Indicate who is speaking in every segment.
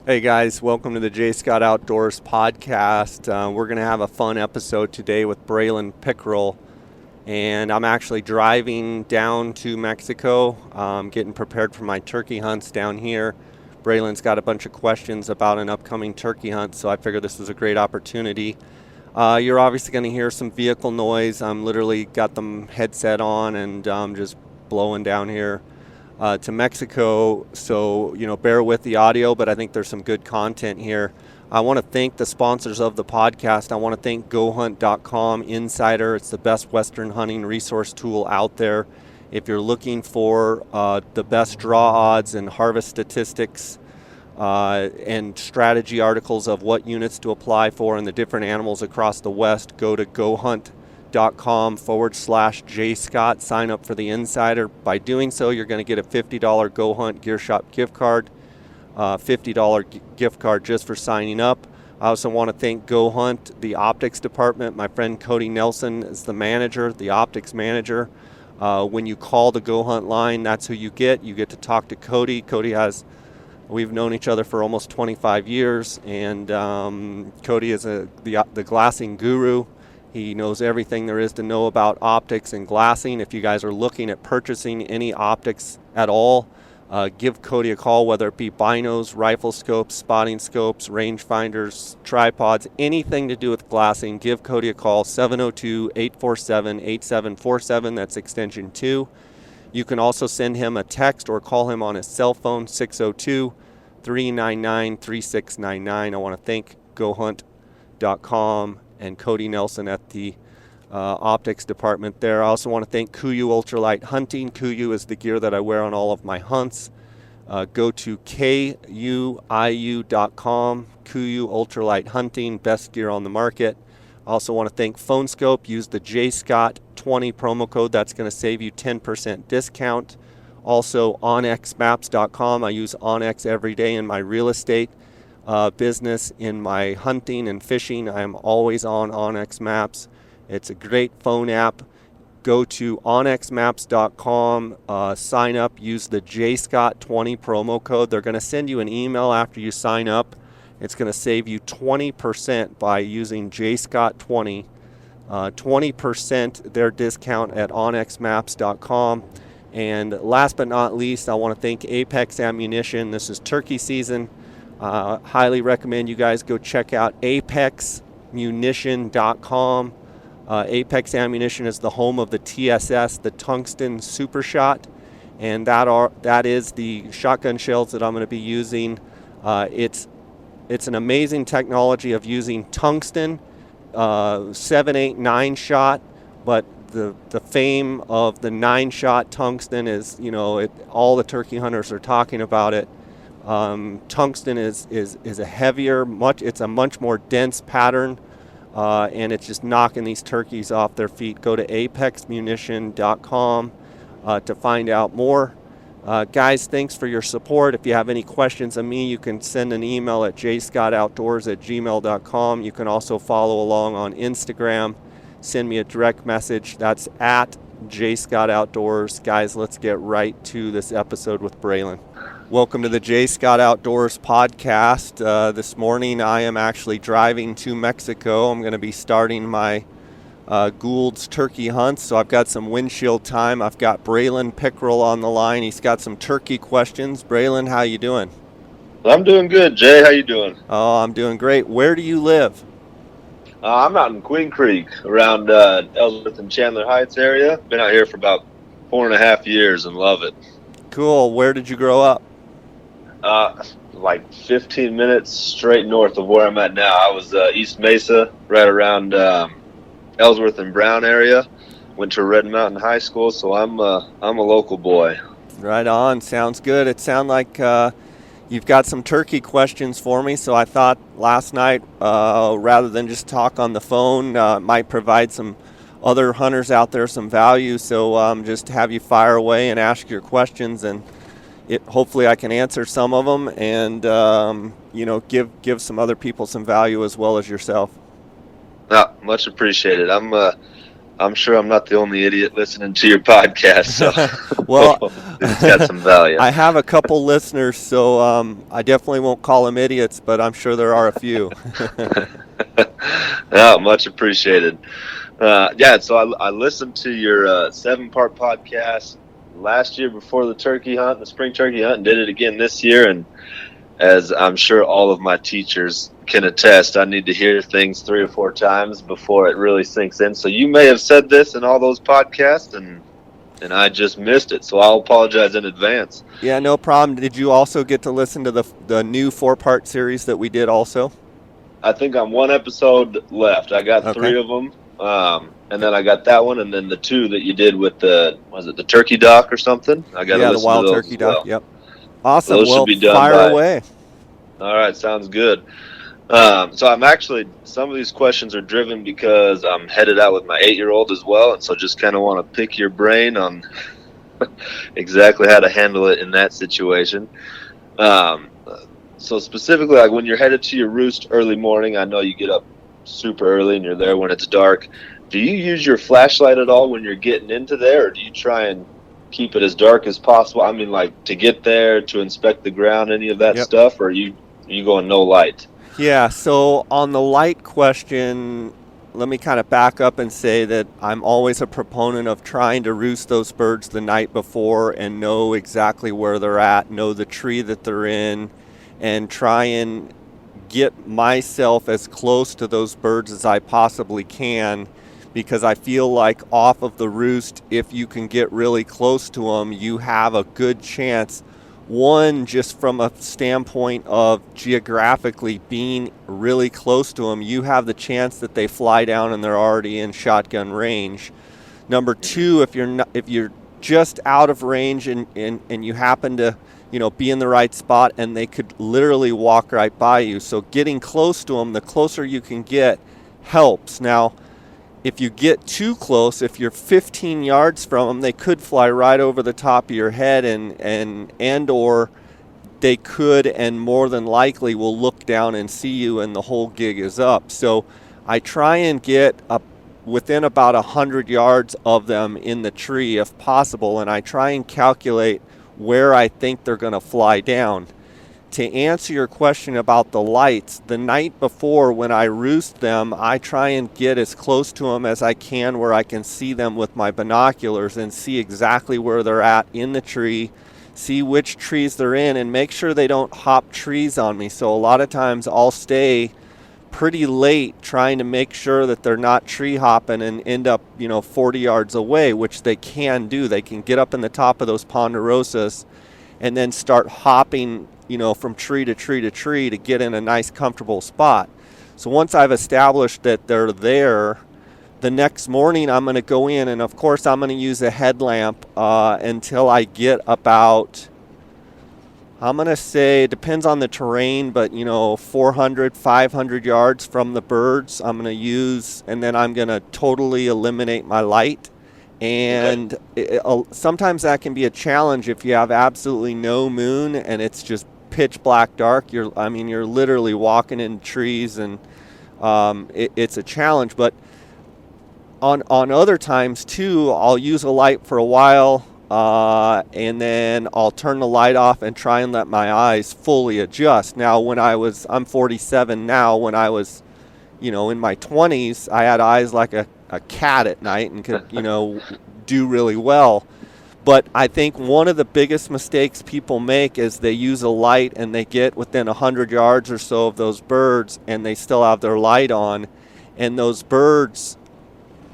Speaker 1: Hey guys, welcome to the Jay Scott Outdoors podcast. We're going to have a fun episode today with Braylon Pickrel, and I'm actually driving down to Mexico, getting prepared for my turkey hunts down here. Braylon's got a bunch of questions about an upcoming turkey hunt, so I figured this was a great opportunity. You're obviously going to hear some vehicle noise. I'm literally got the headset on and just blowing down here to Mexico, so bear with the audio, but I think there's some good content here. I want to thank the sponsors of the podcast. I want to thank GoHunt.com Insider. It's the best Western hunting resource tool out there. If you're looking for the best draw odds and harvest statistics and strategy articles of what units to apply for and the different animals across the West, go to GoHunt.com/Jay Scott. Sign up for the Insider. By doing so, you're going to get a $50 Go Hunt Gear Shop gift card, $50 gift card just for signing up. I also want to thank Go Hunt, the optics department. My friend Cody Nelson is the manager, the optics manager. When you call the Go Hunt line, that's who you get. You get to talk to Cody. We've known each other for almost 25 years, and Cody is the glassing guru. He knows everything there is to know about optics and glassing. If you guys are looking at purchasing any optics at all, give Cody a call, whether it be binos, rifle scopes, spotting scopes, rangefinders, tripods, anything to do with glassing. Give Cody a call, 702-847-8747. That's extension 2. You can also send him a text or call him on his cell phone, 602-399-3699. I want to thank GoHunt.com and Cody Nelson at the optics department there. I also want to thank Kuiu Ultralight Hunting. Kuiu is the gear that I wear on all of my hunts. Go to KUIU.com, Kuiu Ultralight Hunting, best gear on the market. I also want to thank PhoneScope. Use the Jay Scott 20 promo code. That's going to save you 10% discount. Also, onxmaps.com. I use onX every day in my real estate business. In my hunting and fishing, I am always on onX Maps. It's a great phone app. Go to onxmaps.com, sign up, use the JScott20 promo code. They're going to send you an email after you sign up. It's going to save you 20% by using JScott20. 20% their discount at onxmaps.com. And last but not least, I want to thank Apex Ammunition. This is turkey season. Highly recommend you guys go check out apexmunition.com. Apex Ammunition is the home of the TSS, the Tungsten Super Shot, and that is the shotgun shells that I'm going to be using. It's an amazing technology of using tungsten, 7, 8, 9 shot, but the fame of the 9 shot tungsten is, all the turkey hunters are talking about it. Tungsten is a heavier, it's a much more dense pattern, and it's just knocking these turkeys off their feet. Go to apexmunition.com to find out more. Guys, thanks for your support. If you have any questions of me, you can send an email at jscottoutdoors@gmail.com. You can also follow along on Instagram. Send me a direct message. That's at jscottoutdoors. Guys, let's get right to this episode with Braylon. Welcome to the Jay Scott Outdoors podcast. This morning I am actually driving to Mexico. I'm going to be starting my Gould's turkey hunts, so I've got some windshield time. I've got Braylon Pickrel on the line. He's got some turkey questions. Braylon, how you doing?
Speaker 2: I'm doing good, Jay. How you doing?
Speaker 1: Oh, I'm doing great. Where do you live?
Speaker 2: I'm out in Queen Creek, around Ellsworth and Chandler Heights area. Been out here for about 4.5 years and love it.
Speaker 1: Cool. Where did you grow up?
Speaker 2: Like 15 minutes straight north of where I'm at now. I was East Mesa, right around Ellsworth and Brown area. Went to Red Mountain High School, so I'm a local boy.
Speaker 1: Right on. Sounds good. It sounds like you've got some turkey questions for me, so I thought last night, rather than just talk on the phone, might provide some other hunters out there some value. So just have you fire away and ask your questions, and hopefully I can answer some of them and give some other people some value as well as yourself.
Speaker 2: Much appreciated. I'm I'm sure I'm not the only idiot listening to your podcast, so
Speaker 1: Well,
Speaker 2: it's got some value.
Speaker 1: I have a couple listeners, so I definitely won't call them idiots, but I'm sure there are a few.
Speaker 2: No, much appreciated. So I listened to your 7-part podcast last year before the turkey hunt, the spring turkey hunt, and did it again this year. And as I'm sure all of my teachers can attest, I need to hear things 3 or 4 times before it really sinks in. So you may have said this in all those podcasts, and I just missed it. So I'll apologize in advance.
Speaker 1: Yeah, no problem. Did you also get to listen to the new 4-part series that we did also?
Speaker 2: I think I'm 1 episode left. I got 3 of them. And then I got that one, and then the 2 that you did with the turkey dock or something? I got
Speaker 1: the wild turkey dock, yep. Awesome.
Speaker 2: Those should be done
Speaker 1: fire away.
Speaker 2: All right, sounds good. So I'm actually, some of these questions are driven because I'm headed out with my 8-year-old as well, and so just kind of want to pick your brain on exactly how to handle it in that situation. So specifically, like when you're headed to your roost early morning, I know you get up super early and you're there when it's dark. Do you use your flashlight at all when you're getting into there, or do you try and keep it as dark as possible? I mean, like to get there, to inspect the ground, any of that stuff, or are you going no light?
Speaker 1: Yeah, so on the light question, let me kind of back up and say that I'm always a proponent of trying to roost those birds the night before and know exactly where they're at, know the tree that they're in, and try and get myself as close to those birds as I possibly can, because I feel like off of the roost, if you can get really close to them, you have a good chance. One, just from a standpoint of geographically being really close to them, you have the chance that they fly down and they're already in shotgun range. Number 2, if you're just out of range and you happen to be in the right spot, and they could literally walk right by you. So getting close to them, the closer you can get, helps. Now, if you get too close, if you're 15 yards from them, they could fly right over the top of your head, and or they could, and more than likely will look down and see you, and the whole gig is up. So I try and get up within about 100 yards of them in the tree if possible, and I try and calculate where I think they're going to fly down. To answer your question about the lights, the night before when I roost them, I try and get as close to them as I can where I can see them with my binoculars and see exactly where they're at in the tree, see which trees they're in, and make sure they don't hop trees on me. So a lot of times I'll stay pretty late trying to make sure that they're not tree hopping and end up 40 yards away, which they can do. They can get up in the top of those ponderosas and then start hopping from tree to tree to tree to get in a nice comfortable spot. So once I've established that they're there, the next morning I'm going to go in, and of course I'm going to use a headlamp until I get about, I'm going to say, it depends on the terrain, but 400, 500 yards from the birds I'm going to use, and then I'm going to totally eliminate my light. And sometimes that can be a challenge if you have absolutely no moon and it's just pitch black dark. You're literally walking in trees, and it's a challenge. But on other times too, I'll use a light for a while, and then I'll turn the light off and try and let my eyes fully adjust. Now, I'm 47 now. When I was, in my 20s, I had eyes like a cat at night and could, do really well. But I think one of the biggest mistakes people make is they use a light and they get within 100 yards or so of those birds and they still have their light on, and those birds,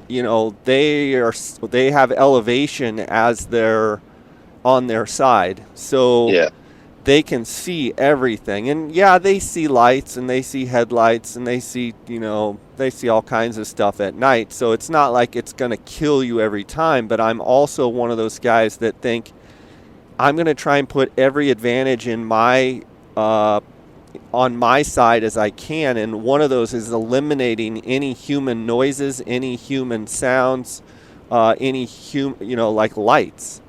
Speaker 1: they have elevation as they're on their side, so they can see everything. And they see lights and they see headlights and they see all kinds of stuff at night, so it's not like it's going to kill you every time. But I'm also one of those guys that think I'm going to try and put every advantage in my on my side as I can, and one of those is eliminating any human noises, any human sounds, like lights.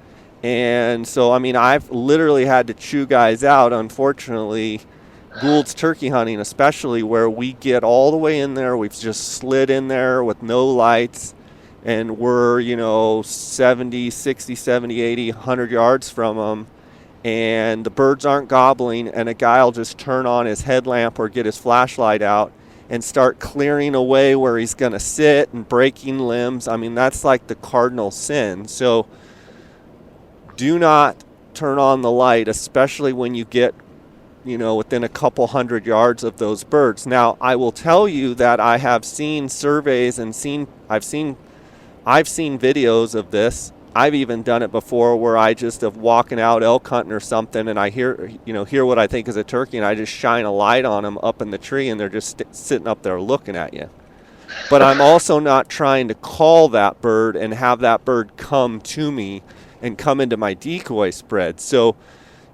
Speaker 1: And so, I've literally had to chew guys out, unfortunately, Gould's turkey hunting especially, where we get all the way in there, we've just slid in there with no lights, and we're, 70, 60, 70, 80, 100 yards from them, and the birds aren't gobbling, and a guy will just turn on his headlamp or get his flashlight out and start clearing away where he's going to sit and breaking limbs. I mean, that's like the cardinal sin. So do not turn on the light, especially when you get, within a couple 100 yards of those birds. Now, I will tell you that I have seen surveys and I've seen videos of this. I've even done it before where I just of walking out elk hunting or something, and I hear what I think is a turkey, and I just shine a light on them up in the tree, and they're just sitting up there looking at you. But I'm also not trying to call that bird and have that bird come to me and come into my decoy spread. So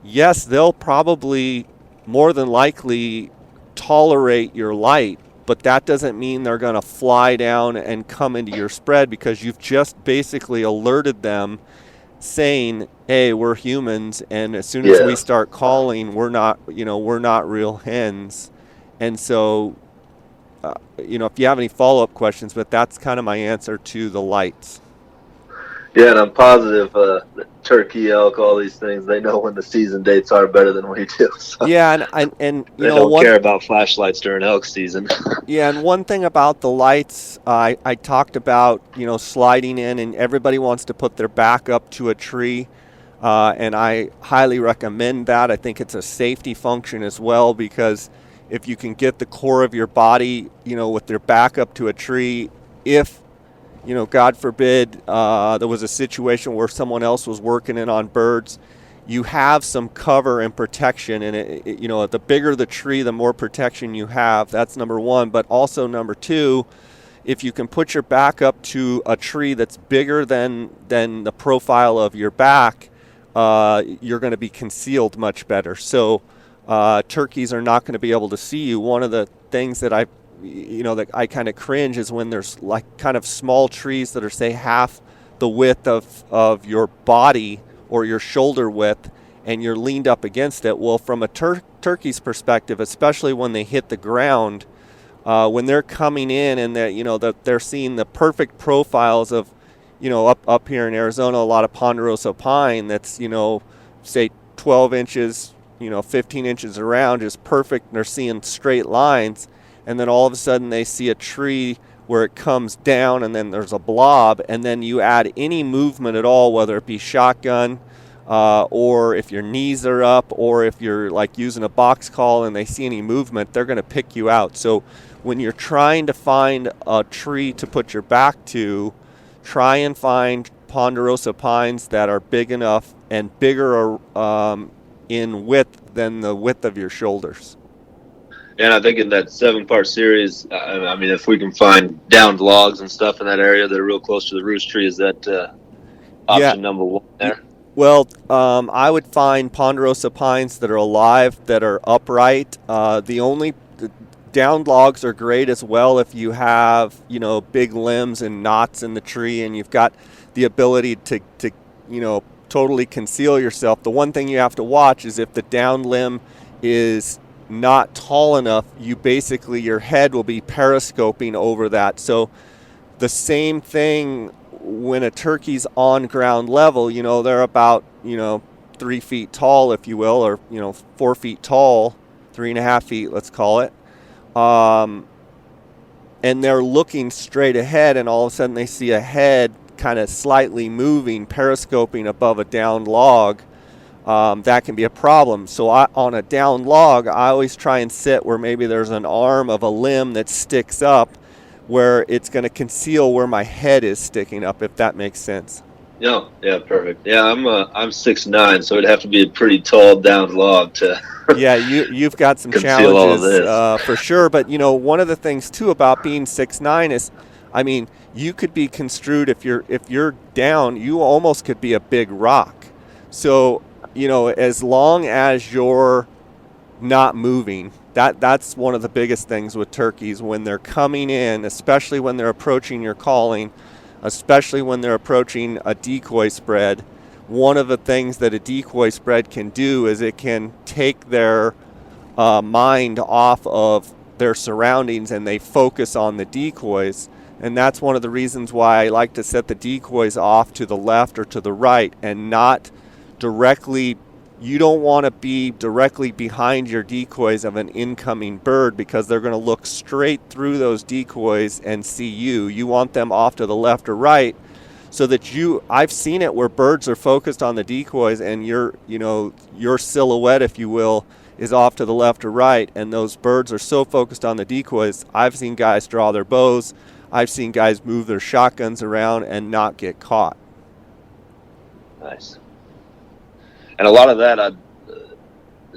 Speaker 1: yes, they'll probably more than likely tolerate your light, but that doesn't mean they're going to fly down and come into your spread, because you've just basically alerted them saying, hey, we're humans, and as soon as we start calling, we're not real hens. And so, if you have any follow-up questions, but that's kind of my answer to the lights.
Speaker 2: Yeah, and I'm positive the turkey, elk, all these things, they know when the season dates are better than we do. So
Speaker 1: yeah, and
Speaker 2: they don't care about flashlights during elk season.
Speaker 1: Yeah, and one thing about the lights, I talked about, sliding in, and everybody wants to put their back up to a tree, and I highly recommend that. I think it's a safety function as well, because if you can get the core of your body, with their back up to a tree, if God forbid, there was a situation where someone else was working in on birds, you have some cover and protection. And, the bigger the tree, the more protection you have. That's number one. But also number two, if you can put your back up to a tree that's bigger than the profile of your back, you're going to be concealed much better. So turkeys are not going to be able to see you. One of the things that that I kind of cringe is when there's like kind of small trees that are, say, half the width of your body or your shoulder width, and you're leaned up against it. Well, from a turkey's perspective, especially when they hit the ground, when they're coming in and they're seeing the perfect profiles of, up here in Arizona, a lot of ponderosa pine that's, say 12 inches, 15 inches around is perfect, and they're seeing straight lines. And then all of a sudden they see a tree where it comes down and then there's a blob, and then you add any movement at all, whether it be shotgun or if your knees are up, or if you're like using a box call and they see any movement, they're going to pick you out. So when you're trying to find a tree to put your back to, try and find ponderosa pines that are big enough and bigger in width than the width of your shoulders.
Speaker 2: And I think in that 7-part series, I mean, if we can find downed logs and stuff in that area that are real close to the roost tree, is that option number one there?
Speaker 1: Well, I would find ponderosa pines that are alive, that are upright. The downed logs are great as well if you have, big limbs and knots in the tree, and you've got the ability to totally conceal yourself. The one thing you have to watch is if the downed limb is not tall enough, your head will be periscoping over that. So the same thing when a turkey's on ground level, they're about 3 feet tall, if you will, or 4 feet tall, 3.5 feet, let's call it, and they're looking straight ahead, and all of a sudden they see a head kind of slightly moving, periscoping above a downed log. That can be a problem. So on a down log, I always try and sit where maybe there's an arm of a limb that sticks up, where it's going to conceal where my head is sticking up, if that makes sense.
Speaker 2: Yeah, perfect. Yeah, I'm 6'9", so it'd have to be a pretty tall down log to.
Speaker 1: Yeah, you've got some challenges for sure. But one of the things too about being 6'9" is, I mean, you could be construed if you're down, you almost could be a big rock. So as long as you're not moving, that's one of the biggest things with turkeys when they're coming in, especially when they're approaching your calling, especially when they're approaching a decoy spread. One of the things that a decoy spread can do is it can take their mind off of their surroundings, and they focus on the decoys. And that's one of the reasons why I like to set the decoys off to the left or to the right and not directly. You don't want to be directly behind your decoys of an incoming bird, because they're going to look straight through those decoys and see you. You want them off to the left or right, so that I've seen it where birds are focused on the decoys and your silhouette, if you will, is off to the left or right, and those birds are so focused on the decoys. I've seen guys draw their bows. I've seen guys move their shotguns around and not get caught.
Speaker 2: Nice. And a lot of that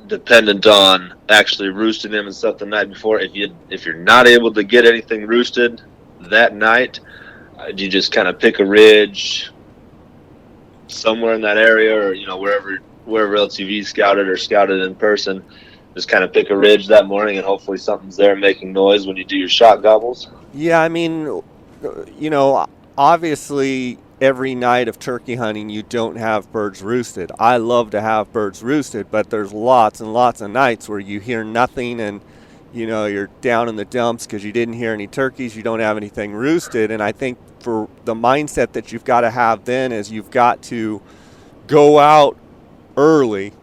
Speaker 2: dependent on actually roosting them and stuff the night before. If you're not able to get anything roosted that night, do you just kind of pick a ridge somewhere in that area, or wherever else you've scouted or scouted in person? Just kind of pick a ridge that morning, and hopefully something's there making noise when you do your shot gobbles.
Speaker 1: Yeah, I mean, obviously every night of turkey hunting you don't have birds roosted. I love to have birds roosted, but there's lots and lots of nights where you hear nothing, and you're down in the dumps because you didn't hear any turkeys, you don't have anything roosted. And I think for the mindset that you've got to have then is you've got to go out early.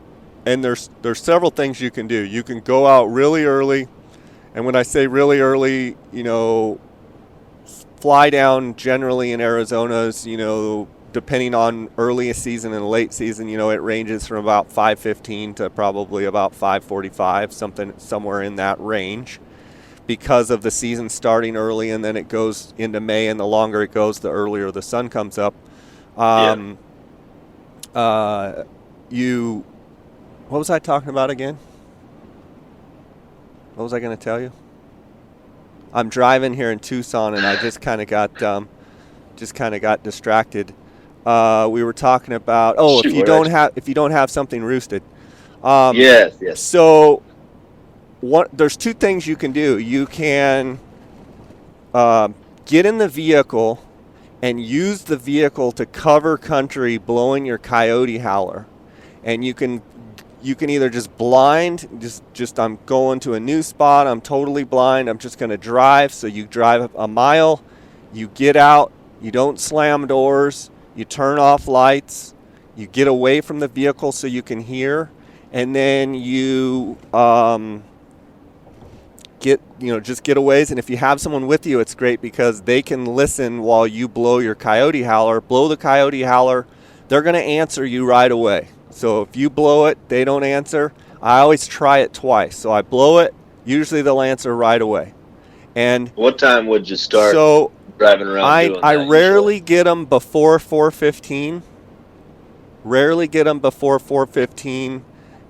Speaker 1: And there's several things you can do. You can go out really early, and when I say really early, fly down generally in Arizona's, depending on early season and late season, it ranges from about 5:15 to probably about 5:45, somewhere in that range, because of the season starting early, and then it goes into May, and the longer it goes, the earlier the sun comes up. What was I talking about again? What was I going to tell you? I'm driving here in Tucson, and I just kind of got distracted. We were talking about if you don't have something roosted.
Speaker 2: Yes.
Speaker 1: So there's two things you can do. You can get in the vehicle and use the vehicle to cover country blowing your Coyote howler, and you can either just blind, just I'm going to a new spot, I'm totally blind, I'm just going to drive. So you drive a mile, you get out, you don't slam doors, you turn off lights, you get away from the vehicle so you can hear, and then you just get a ways. And if you have someone with you, it's great because they can listen while you blow your Coyote howler. Blow the Coyote howler, they're going to answer you right away. So if you blow it, they don't answer. I always try it twice. So I blow it, usually they'll answer right away. And
Speaker 2: what time would you start driving around doing that?
Speaker 1: I rarely get them before 4:15.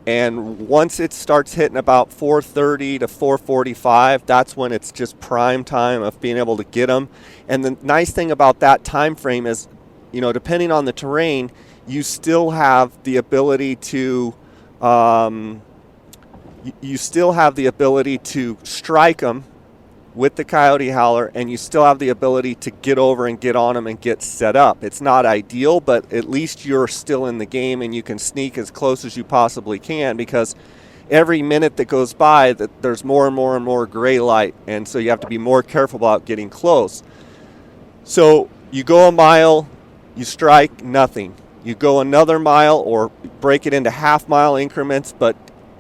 Speaker 1: And once it starts hitting about 4:30 to 4:45, that's when it's just prime time of being able to get them. And the nice thing about that time frame is, depending on the terrain, you still have the ability to strike them with the Coyote howler, and you still have the ability to get over and get on them and get set up. It's not ideal, but at least you're still in the game, and you can sneak as close as you possibly can, because every minute that goes by, there's more and more and more gray light, and so you have to be more careful about getting close. So you go a mile, you strike, nothing. You go another mile, or break it into half-mile increments, but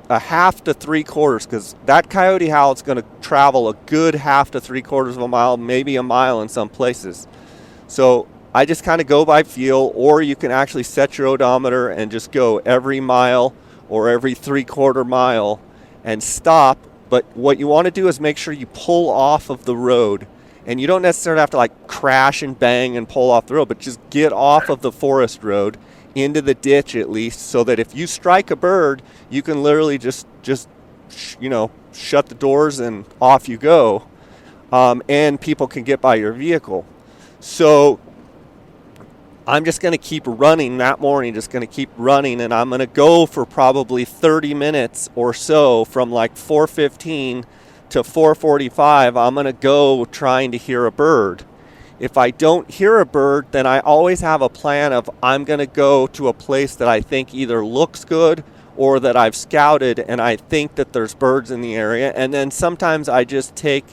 Speaker 1: a half to 3/4, because that Coyote howl is going to travel a good half to 3/4 of a mile, maybe a mile in some places. So I just kind of go by feel, or you can actually set your odometer and just go every mile or every 3/4 mile and stop. But what you want to do is make sure you pull off of the road. And you don't necessarily have to crash and bang and pull off the road, but just get off of the forest road into the ditch at least, so that if you strike a bird, you can literally just shut the doors and off you go, and people can get by your vehicle. So I'm just going to keep running that morning, and I'm going to go for probably 30 minutes or so from 4:15 to 4:45. I'm going to go trying to hear a bird. If I don't hear a bird, then I always have a plan of I'm going to go to a place that I think either looks good or that I've scouted and I think that there's birds in the area. And then sometimes I just take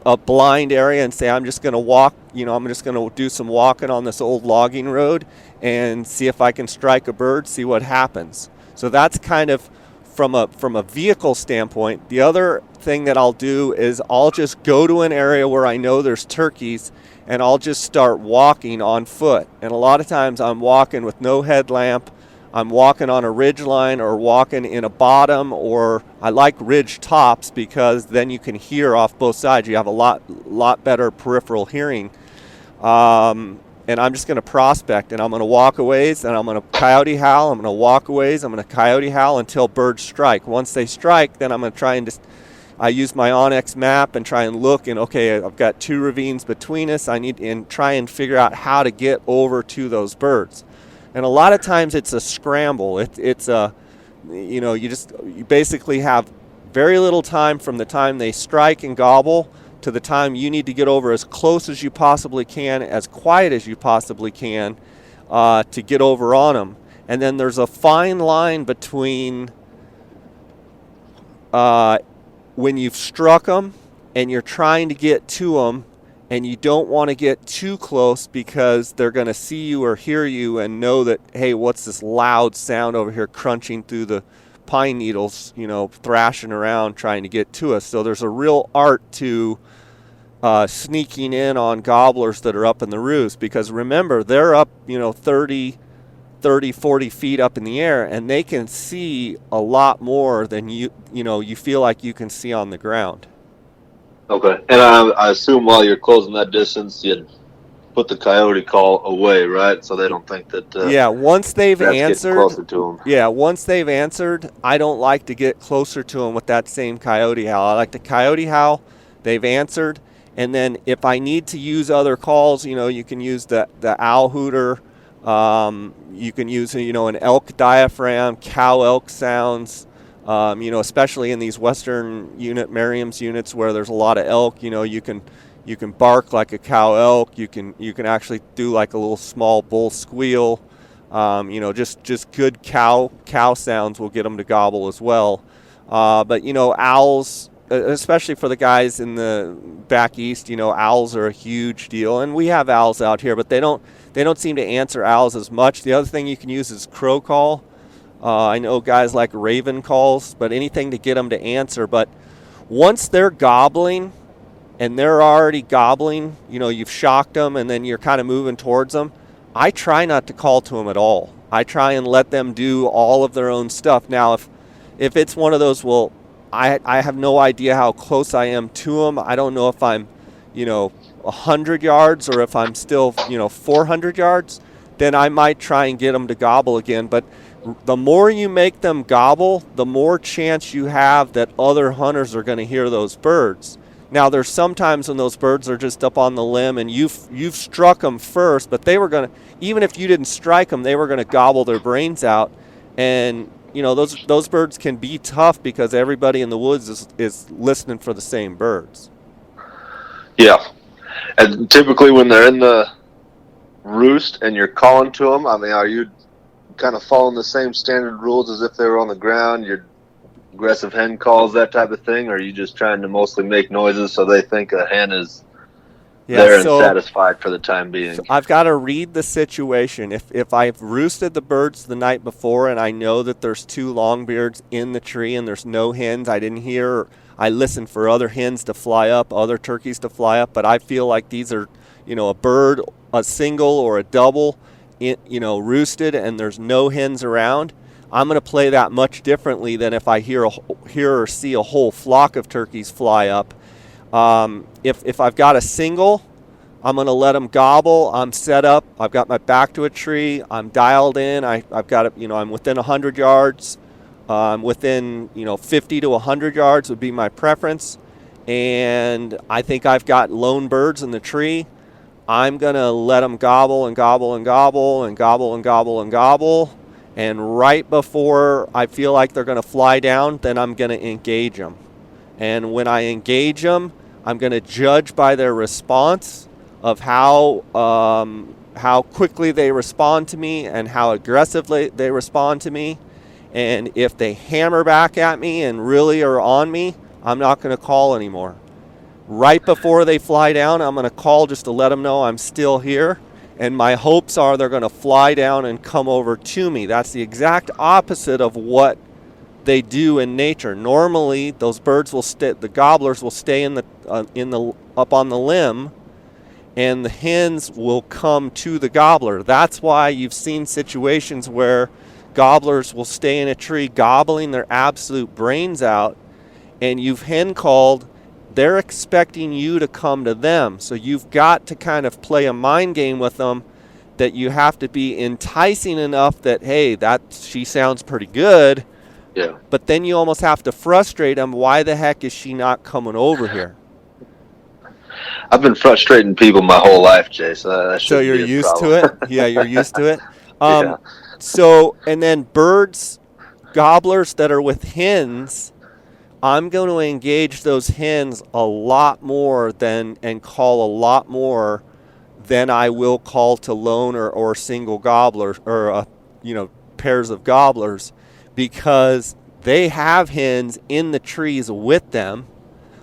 Speaker 1: a blind area and say, I'm just going to walk, I'm just going to do some walking on this old logging road and see if I can strike a bird, see what happens. So that's kind of from a vehicle standpoint. The other thing that I'll do is I'll just go to an area where I know there's turkeys, and I'll just start walking on foot. And a lot of times I'm walking with no headlamp. I'm walking on a ridge line or walking in a bottom, or I like ridge tops because then you can hear off both sides. You have a lot better peripheral hearing. And I'm just going to prospect, and I'm going to walk a ways, and I'm going to coyote howl. I'm going to walk a ways. I'm going to coyote howl until birds strike. Once they strike, then I'm going to try and I use my Onyx map and try and look, and okay, I've got 2 ravines between us. I need and try and figure out how to get over to those birds. And a lot of times it's a scramble. It's a, you basically have very little time from the time they strike and gobble to the time you need to get over as close as you possibly can, as quiet as you possibly can, to get over on them. And then there's a fine line between when you've struck them and you're trying to get to them, and you don't want to get too close because they're going to see you or hear you and know that, hey, what's this loud sound over here crunching through the pine needles, thrashing around trying to get to us. So there's a real art to sneaking in on gobblers that are up in the roost, because remember, they're up 30, 40 feet up in the air, and they can see a lot more than you feel like you can see on the ground.
Speaker 2: Okay. And I assume while you're closing that distance, you'd put the coyote call away, right? So they don't think that
Speaker 1: once they've answered,
Speaker 2: closer to them.
Speaker 1: Yeah, once they've answered, I don't like to get closer to them with that same coyote howl. I like the coyote howl. They've answered. And then if I need to use other calls, you can use the owl hooter. You can use, an elk diaphragm, cow elk sounds, especially in these western Merriam's units where there's a lot of elk. You can bark like a cow elk. You can actually do like a little small bull squeal. Just good cow sounds will get them to gobble as well. But owls, especially for the guys in the back east, owls are a huge deal, and we have owls out here, but they don't seem to answer owls as much. The other thing you can use is crow call. I know guys like raven calls, but anything to get them to answer. But once they're gobbling, and they're already gobbling, you've shocked them, and then you're kind of moving towards them, I try not to call to them at all. I try and let them do all of their own stuff. Now, if it's one of those, well, I have no idea how close I am to them. I don't know if I'm, 100 yards or if I'm still, 400 yards. Then I might try and get them to gobble again. But the more you make them gobble, the more chance you have that other hunters are going to hear those birds. Now, there's sometimes when those birds are just up on the limb and you've struck them first, but they were going to, even if you didn't strike them, they were going to gobble their brains out. And those birds can be tough because everybody in the woods is listening for the same birds.
Speaker 2: Yeah. And typically when they're in the roost and you're calling to them, are you kind of following the same standard rules as if they were on the ground? You're aggressive hen calls, that type of thing? Or are you just trying to mostly make noises so they think a hen is there and satisfied for the time being?
Speaker 1: So I've got to read the situation. If I've roosted the birds the night before and I know that there's 2 longbeards in the tree and there's no hens, I didn't hear, I listened for other hens to fly up, other turkeys to fly up, but I feel like these are, a bird, a single or a double, roosted, and there's no hens around, I'm going to play that much differently than if I hear or see a whole flock of turkeys fly up. If I've got a single, I'm going to let them gobble. I'm set up. I've got my back to a tree. I'm dialed in. I've got it. I'm within 100 yards. Within 50 to 100 yards would be my preference. And I think I've got lone birds in the tree. I'm going to let them gobble and gobble and gobble and gobble and gobble and gobble. And right before I feel like they're going to fly down, then I'm going to engage them. And when I engage them, I'm going to judge by their response of how quickly they respond to me and how aggressively they respond to me. And if they hammer back at me and really are on me, I'm not going to call anymore. Right before they fly down, I'm going to call just to let them know I'm still here. And my hopes are they're going to fly down and come over to me. That's the exact opposite of what they do in nature. Normally, those birds will stay, the gobblers will stay in the up on the limb, and the hens will come to the gobbler. That's why you've seen situations where gobblers will stay in a tree gobbling their absolute brains out, and you've hen called. They're expecting you to come to them. So you've got to kind of play a mind game with them that you have to be enticing enough that, hey, that she sounds pretty good.
Speaker 2: Yeah.
Speaker 1: But then you almost have to frustrate them. Why the heck is she not coming over here?
Speaker 2: I've been frustrating people my whole life, Jay. So
Speaker 1: you're used to it? Yeah, you're used to it.
Speaker 2: Yeah.
Speaker 1: So, and then birds, gobblers that are with hens, I'm going to engage those hens a lot more and call a lot more than I will call to lone or single gobblers or pairs of gobblers, because they have hens in the trees with them.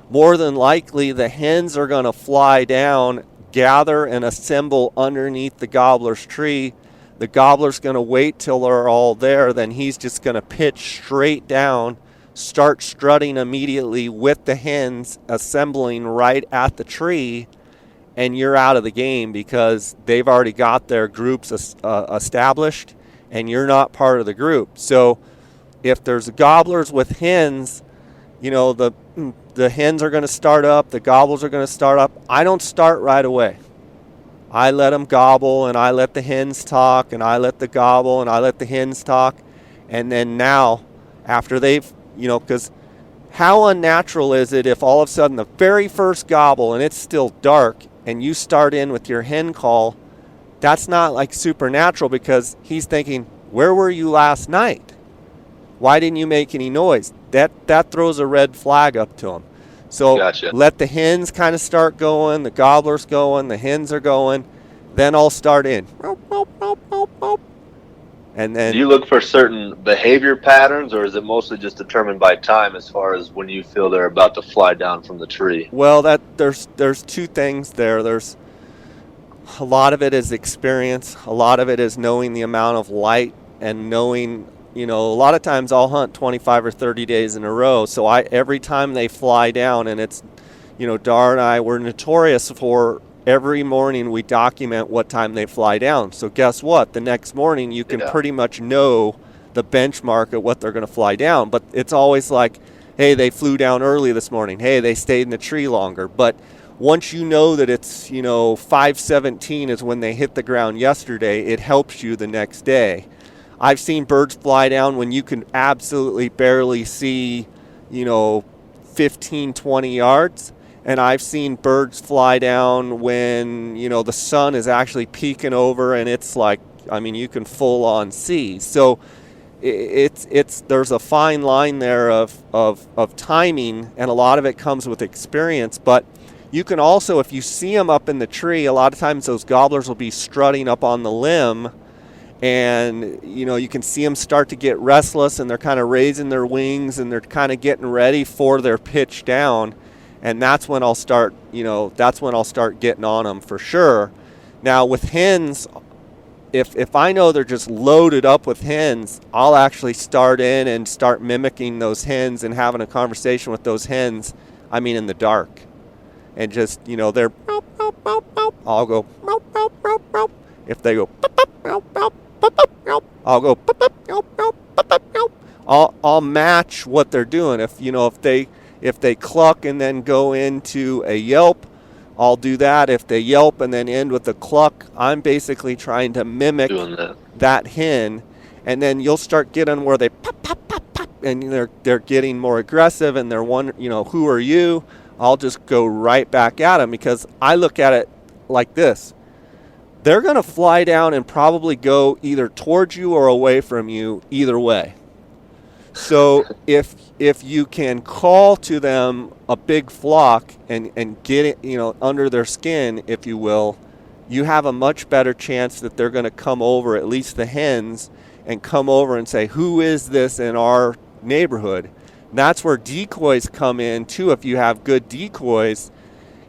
Speaker 1: More than likely, the hens are going to fly down, gather and assemble underneath the gobbler's tree. The gobbler's going to wait till they're all there. Then he's just going to pitch straight down, start strutting immediately with the hens assembling right at the tree, and you're out of the game because they've already got their groups established and you're not part of the group. So if there's gobblers with hens, the hens are going to start up, the gobbles are going to start up. I don't start right away. I let them gobble, and I let the hens talk, and I let the gobble, and I let the hens talk. And then now, after they've, because how unnatural is it if all of a sudden the very first gobble, and it's still dark, and you start in with your hen call? That's not like supernatural, because he's thinking, where were you last night? Why didn't you make any noise? That throws a red flag up to him. So
Speaker 2: Gotcha.
Speaker 1: Let the hens kind of start going, the gobblers going, the hens are going, then I'll start in. And then,
Speaker 2: do you look for certain behavior patterns, or is it mostly just determined by time as far as when you feel they're about to fly down from the tree?
Speaker 1: Well, there's two things there. There's a lot of it is experience. A lot of it is knowing the amount of light and knowing, a lot of times I'll hunt 25 or 30 days in a row. So every time they fly down, and it's, Dar and I, we're notorious for every morning we document what time they fly down. So guess what? The next morning you can pretty much know the benchmark at what they're going to fly down. But it's always like, hey, they flew down early this morning. Hey, they stayed in the tree longer. But once you know that it's, 5:17 is when they hit the ground yesterday, it helps you the next day. I've seen birds fly down when you can absolutely barely see, 15, 20 yards. And I've seen birds fly down when, the sun is actually peeking over, and it's like, you can full on see. So there's a fine line there of timing, and a lot of it comes with experience. But you can also, if you see them up in the tree, a lot of times those gobblers will be strutting up on the limb, and you can see them start to get restless, and they're kind of raising their wings, and they're kind of getting ready for their pitch down. And that's when I'll start, getting on them for sure. Now with hens, if I know they're just loaded up with hens, I'll actually start in and start mimicking those hens and having a conversation with those hens, in the dark. And just, they're, I'll go, if they go, I'll go, I'll match what they're doing. If they cluck and then go into a yelp, I'll do that. If they yelp and then end with a cluck, I'm basically trying to mimic that hen. And then you'll start getting where they pop, pop, pop, pop, and they're getting more aggressive, and they're wondering, who are you? I'll just go right back at them, because I look at it like this. They're going to fly down and probably go either towards you or away from you, either way. So if you can call to them a big flock and get it, under their skin, if you will, you have a much better chance that they're going to come over, at least the hens, and come over and say, who is this in our neighborhood? And that's where decoys come in too. If you have good decoys,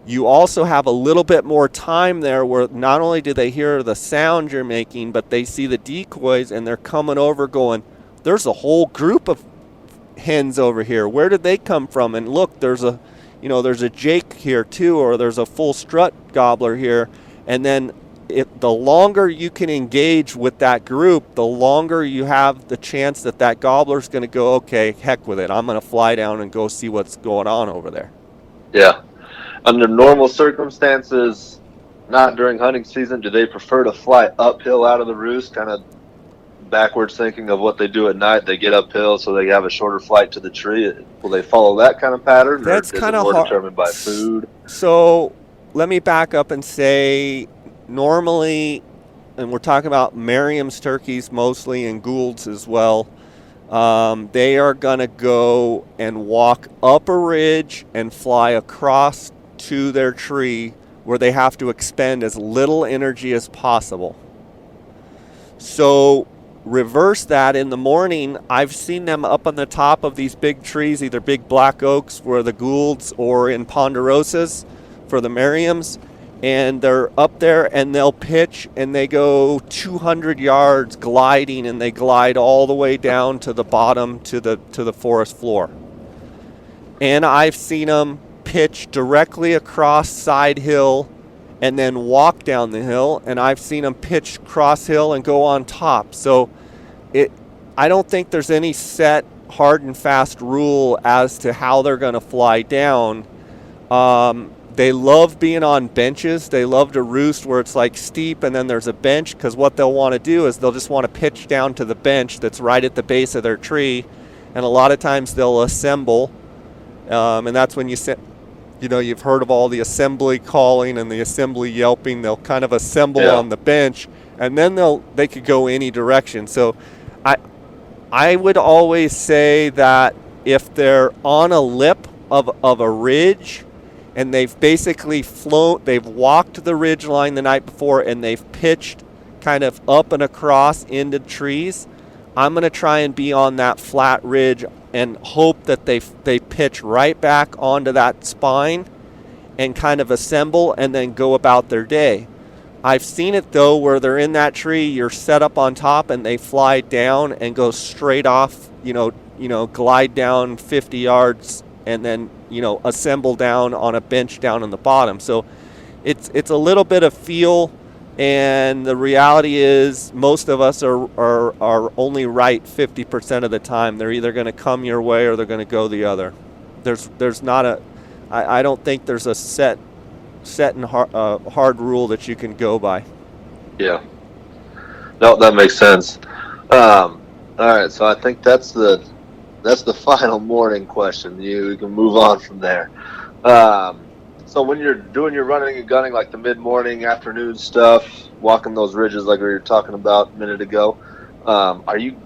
Speaker 1: You also have a little bit more time there where not only do they hear the sound you're making, but they see the decoys and they're coming over going, there's a whole group of hens over here. Where did they come from? And look, there's a Jake here too, or there's a full strut gobbler here. And then the longer you can engage with that group, the longer you have the chance that gobbler's going to go, okay, heck with it. I'm going to fly down and go see what's going on over there.
Speaker 2: Yeah. Under normal circumstances, not during hunting season, do they prefer to fly uphill out of the roost, kind of backwards thinking of what they do at night? They get uphill so they have a shorter flight to the tree. Will they follow that kind of pattern?
Speaker 1: That's kind of
Speaker 2: more determined by food?
Speaker 1: So let me back up and say normally, and we're talking about Merriam's turkeys mostly and Gould's as well, they are going to go and walk up a ridge and fly across to their tree where they have to expend as little energy as possible. So reverse that in the morning, I've seen them up on the top of these big trees, either big black oaks for the Goulds or in ponderosas for the Merriams, and they're up there and they'll pitch and they go 200 yards gliding, and they glide all the way down to the bottom to the forest floor. And I've seen them pitch directly across side hill and then walk down the hill, and I've seen them pitch cross hill and go on top. So I don't think there's any set hard and fast rule as to how they're going to fly down. They love being on benches. They love to roost where it's like steep and then there's a bench, because what they'll want to do is they'll just want to pitch down to the bench that's right at the base of their tree, and a lot of times they'll assemble, and that's when you've heard of all the assembly calling and the assembly yelping. They'll kind of assemble on the bench, and then they could go any direction. So I would always say that if they're on a lip of a ridge and they've basically they've walked the ridge line the night before and they've pitched kind of up and across into trees, I'm going to try and be on that flat ridge and hope that they pitch right back onto that spine and kind of assemble and then go about their day. I've seen it, though, where they're in that tree, you're set up on top, and they fly down and go straight off, glide down 50 yards and then, assemble down on a bench down on the bottom. So it's a little bit of feel, and the reality is most of us are only right 50% of the time. They're either going to come your way or they're going to go the other. There's not I don't think there's a set and hard rule that you can go by.
Speaker 2: Yeah. No, that makes sense. All right, so I think that's the final morning question. You can move on from there. So when you're doing your running and gunning, like the mid-morning, afternoon stuff, walking those ridges like we were talking about a minute ago, are you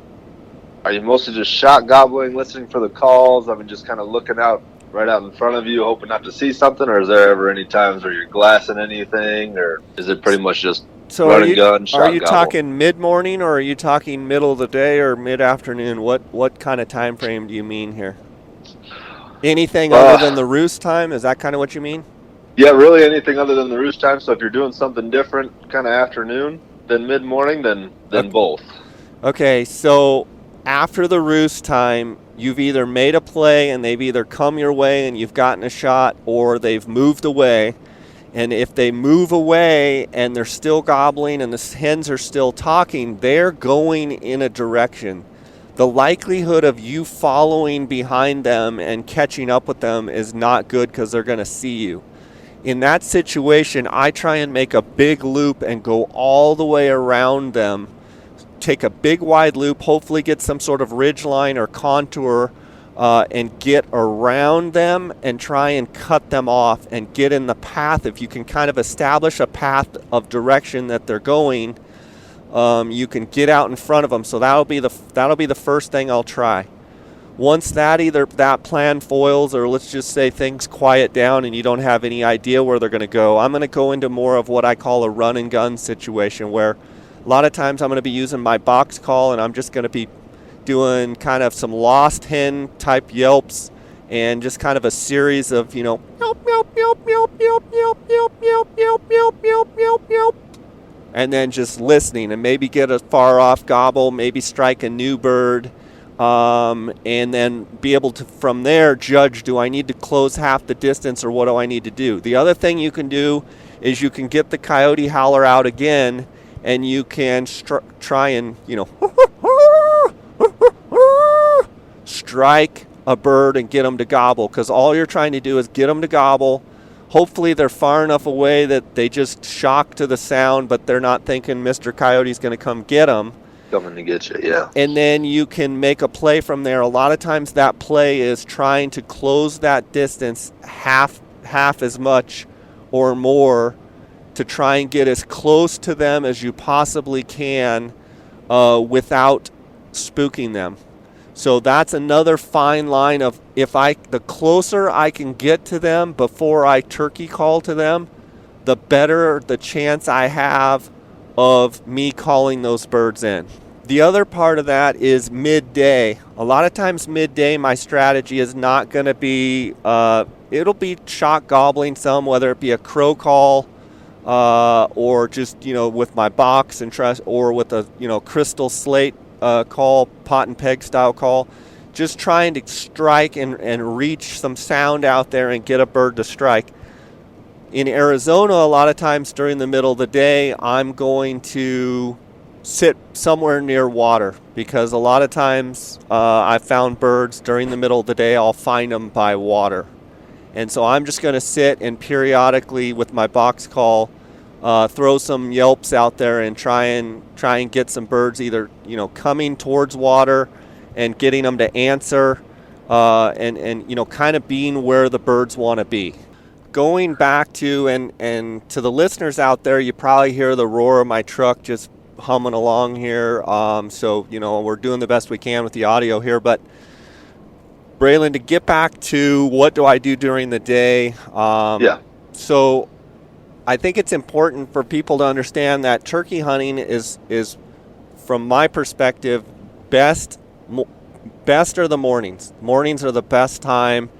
Speaker 2: mostly just shot gobbling, listening for the calls? I mean, just kind of looking out right out in front of you, hoping not to see something, or is there ever any times where you're glassing anything, or is it pretty much just run and gun, shot,
Speaker 1: are you
Speaker 2: gobble?
Speaker 1: Talking mid-morning, or are you talking middle of the day or mid-afternoon? What kind of time frame do you mean here? Anything other than the roost time? Is that kind of what you mean?
Speaker 2: Yeah, really anything other than the roost time. So if you're doing something different kind of afternoon than mid-morning, then both. Okay,
Speaker 1: so after the roost time, you've either made a play and they've either come your way and you've gotten a shot, or they've moved away. And if they move away and they're still gobbling and the hens are still talking, they're going in a direction. The likelihood of you following behind them and catching up with them is not good, because they're going to see you. In that situation, I try and make a big loop and go all the way around them, take a big wide loop, hopefully get some sort of ridge line or contour, and get around them and try and cut them off and get in the path. If you can kind of establish a path of direction that they're going, you can get out in front of them. So that'll be the first thing I'll try. Once either that plan foils, or let's just say things quiet down and you don't have any idea where they're going to go, I'm going to go into more of what I call a run and gun situation, where a lot of times I'm going to be using my box call and I'm just going to be doing kind of some lost hen type yelps and just kind of a series of, meow, meow, meow, meow, meow, meow, meow, meow, meow, meow, meow, meow, meow, and then just listening, and maybe get a far off gobble, maybe strike a new bird, and then be able to, from there, judge, do I need to close half the distance or what do I need to do? The other thing you can do is you can get the coyote howler out again, and you can try and, strike a bird and get them to gobble, because all you're trying to do is get them to gobble. Hopefully they're far enough away that they just shock to the sound, but they're not thinking Mr. Coyote's going to come get them.
Speaker 2: Coming to get you, yeah.
Speaker 1: And then you can make a play from there. A lot of times that play is trying to close that distance half as much or more, to try and get as close to them as you possibly can without spooking them. So that's another fine line of, the closer I can get to them before I turkey call to them, the better the chance I have of me calling those birds in. The other part of that is midday. A lot of times midday, my strategy is not going to be, it'll be shock gobbling some, whether it be a crow call or just, with my box and trust, or with a, crystal slate call, pot and peg style call, just trying to strike and reach some sound out there and get a bird to strike. In Arizona, a lot of times during the middle of the day, I'm going to sit somewhere near water, because a lot of times I've found birds during the middle of the day, I'll find them by water. And so I'm just going to sit and periodically with my box call throw some yelps out there and try and get some birds either coming towards water and getting them to answer, and kind of being where the birds want to be. Going back to and to the listeners out there, you probably hear the roar of my truck just humming along here. So we're doing the best we can with the audio here, but Braylon, to get back to what do I do during the day? So I think it's important for people to understand that turkey hunting is from my perspective, best are the mornings. Mornings are the best time.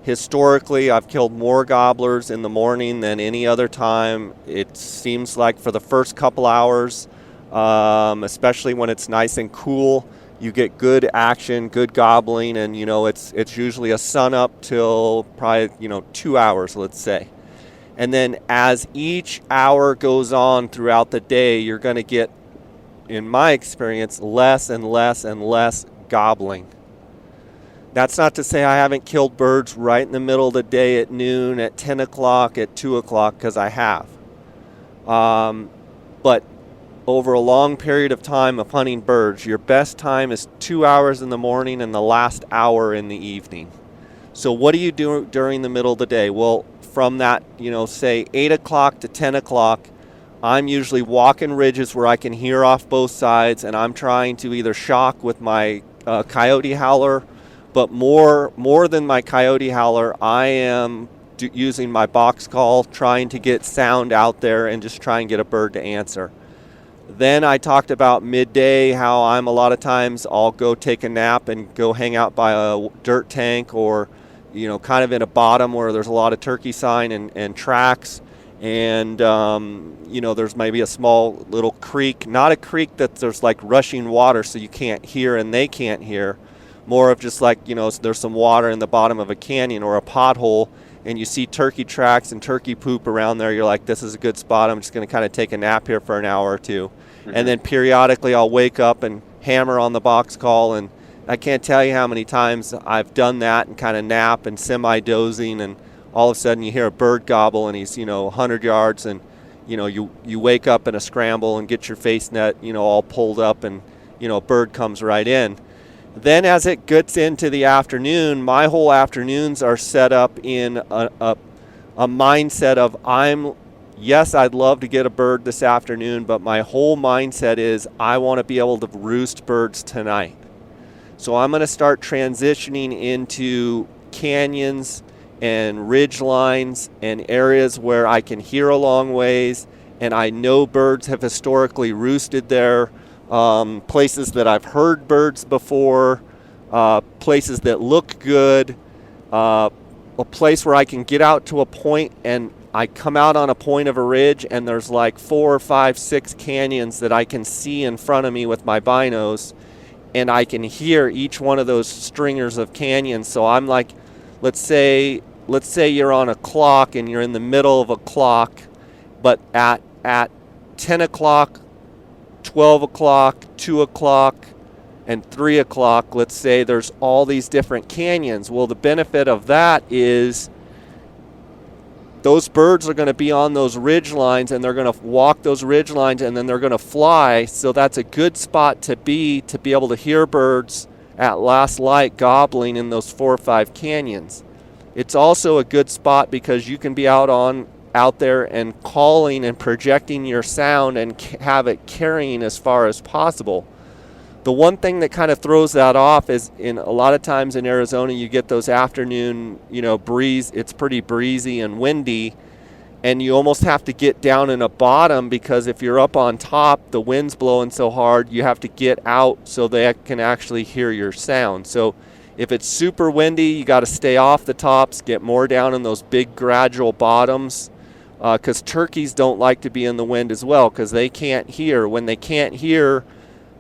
Speaker 1: Historically, I've killed more gobblers in the morning than any other time. It seems like for the first couple hours, especially when it's nice and cool, you get good action, good gobbling, and it's usually a sun up till probably 2 hours, let's say. And then as each hour goes on throughout the day, you're going to get, in my experience, less and less and less gobbling. That's not to say I haven't killed birds right in the middle of the day at noon, at 10 o'clock, at 2 o'clock, because I have. But over a long period of time of hunting birds, your best time is 2 hours in the morning and the last hour in the evening. So what do you do during the middle of the day? Well, from that, say 8 o'clock to 10 o'clock, I'm usually walking ridges where I can hear off both sides, and I'm trying to either shock with my coyote howler, but more than my coyote howler, I am using my box call, trying to get sound out there and just try and get a bird to answer. Then I talked about midday, how I'm a lot of times I'll go take a nap and go hang out by a dirt tank, or kind of in a bottom where there's a lot of turkey sign and tracks, and there's maybe a small little creek, not a creek that there's like rushing water so you can't hear and they can't hear, more of just like there's some water in the bottom of a canyon or a pothole, and you see turkey tracks and turkey poop around there. You're like, this is a good spot, I'm just going to kind of take a nap here for an hour or two. And then periodically I'll wake up and hammer on the box call, and I can't tell you how many times I've done that and kind of nap and semi-dozing, and all of a sudden you hear a bird gobble and he's 100 yards, and you wake up in a scramble and get your face net all pulled up, and a bird comes right in. Then as it gets into the afternoon, my whole afternoons are set up in a mindset of yes, I'd love to get a bird this afternoon, but my whole mindset is I want to be able to roost birds tonight. So I'm going to start transitioning into canyons and ridge lines and areas where I can hear a long ways, and I know birds have historically roosted there, places that I've heard birds before, places that look good, a place where I can get out to a point, and I come out on a point of a ridge, and there's like 4 or 5, 6 canyons that I can see in front of me with my binos, and I can hear each one of those stringers of canyons. So I'm like, let's say you're on a clock and you're in the middle of a clock, but at 10 o'clock, 12 o'clock, 2 o'clock, and 3 o'clock, let's say there's all these different canyons. Well, the benefit of that is those birds are going to be on those ridge lines, and they're going to walk those ridge lines, and then they're going to fly. So that's a good spot to be able to hear birds at last light gobbling in those 4 or 5 canyons. It's also a good spot because you can be out there and calling and projecting your sound and have it carrying as far as possible. The one thing that kind of throws that off is in a lot of times in Arizona, you get those afternoon, breeze. It's pretty breezy and windy, and you almost have to get down in a bottom because if you're up on top, the wind's blowing so hard, you have to get out so they can actually hear your sound. So if it's super windy, you got to stay off the tops, get more down in those big gradual bottoms, because turkeys don't like to be in the wind as well because they can't hear. When they can't hear,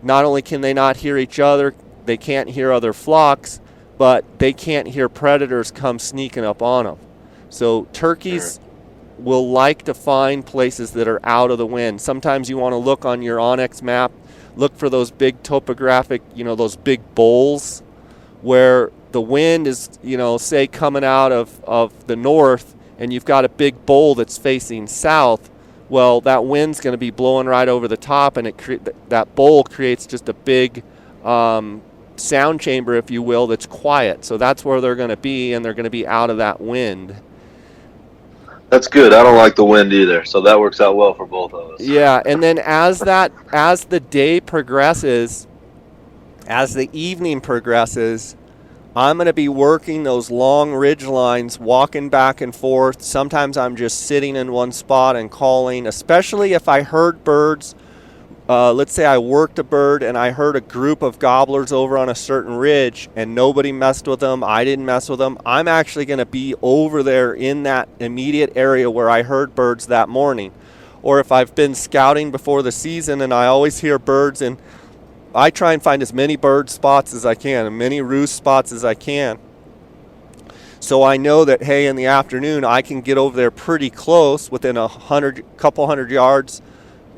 Speaker 1: not only can they not hear each other, they can't hear other flocks, but they can't hear predators come sneaking up on them. So turkeys will like to find places that are out of the wind. Sometimes you want to look on your Onyx map, look for those big topographic, those big bowls where the wind is, say coming out of the north, and you've got a big bowl that's facing south. Well, that wind's going to be blowing right over the top, and that bowl creates just a big sound chamber, if you will, that's quiet. So that's where they're going to be, and they're going to be out of that wind.
Speaker 2: That's good. I don't like the wind either, so that works out well for both of us.
Speaker 1: Yeah, and then as the day progresses, as the evening progresses, I'm going to be working those long ridge lines, walking back and forth. Sometimes I'm just sitting in one spot and calling, especially if I heard birds. Let's say I worked a bird and I heard a group of gobblers over on a certain ridge and nobody messed with them. I didn't mess with them. I'm actually going to be over there in that immediate area where I heard birds that morning. Or if I've been scouting before the season and I always hear birds, and I try and find as many bird spots as I can, and many roost spots as I can. So I know that, hey, in the afternoon, I can get over there pretty close, within couple hundred yards,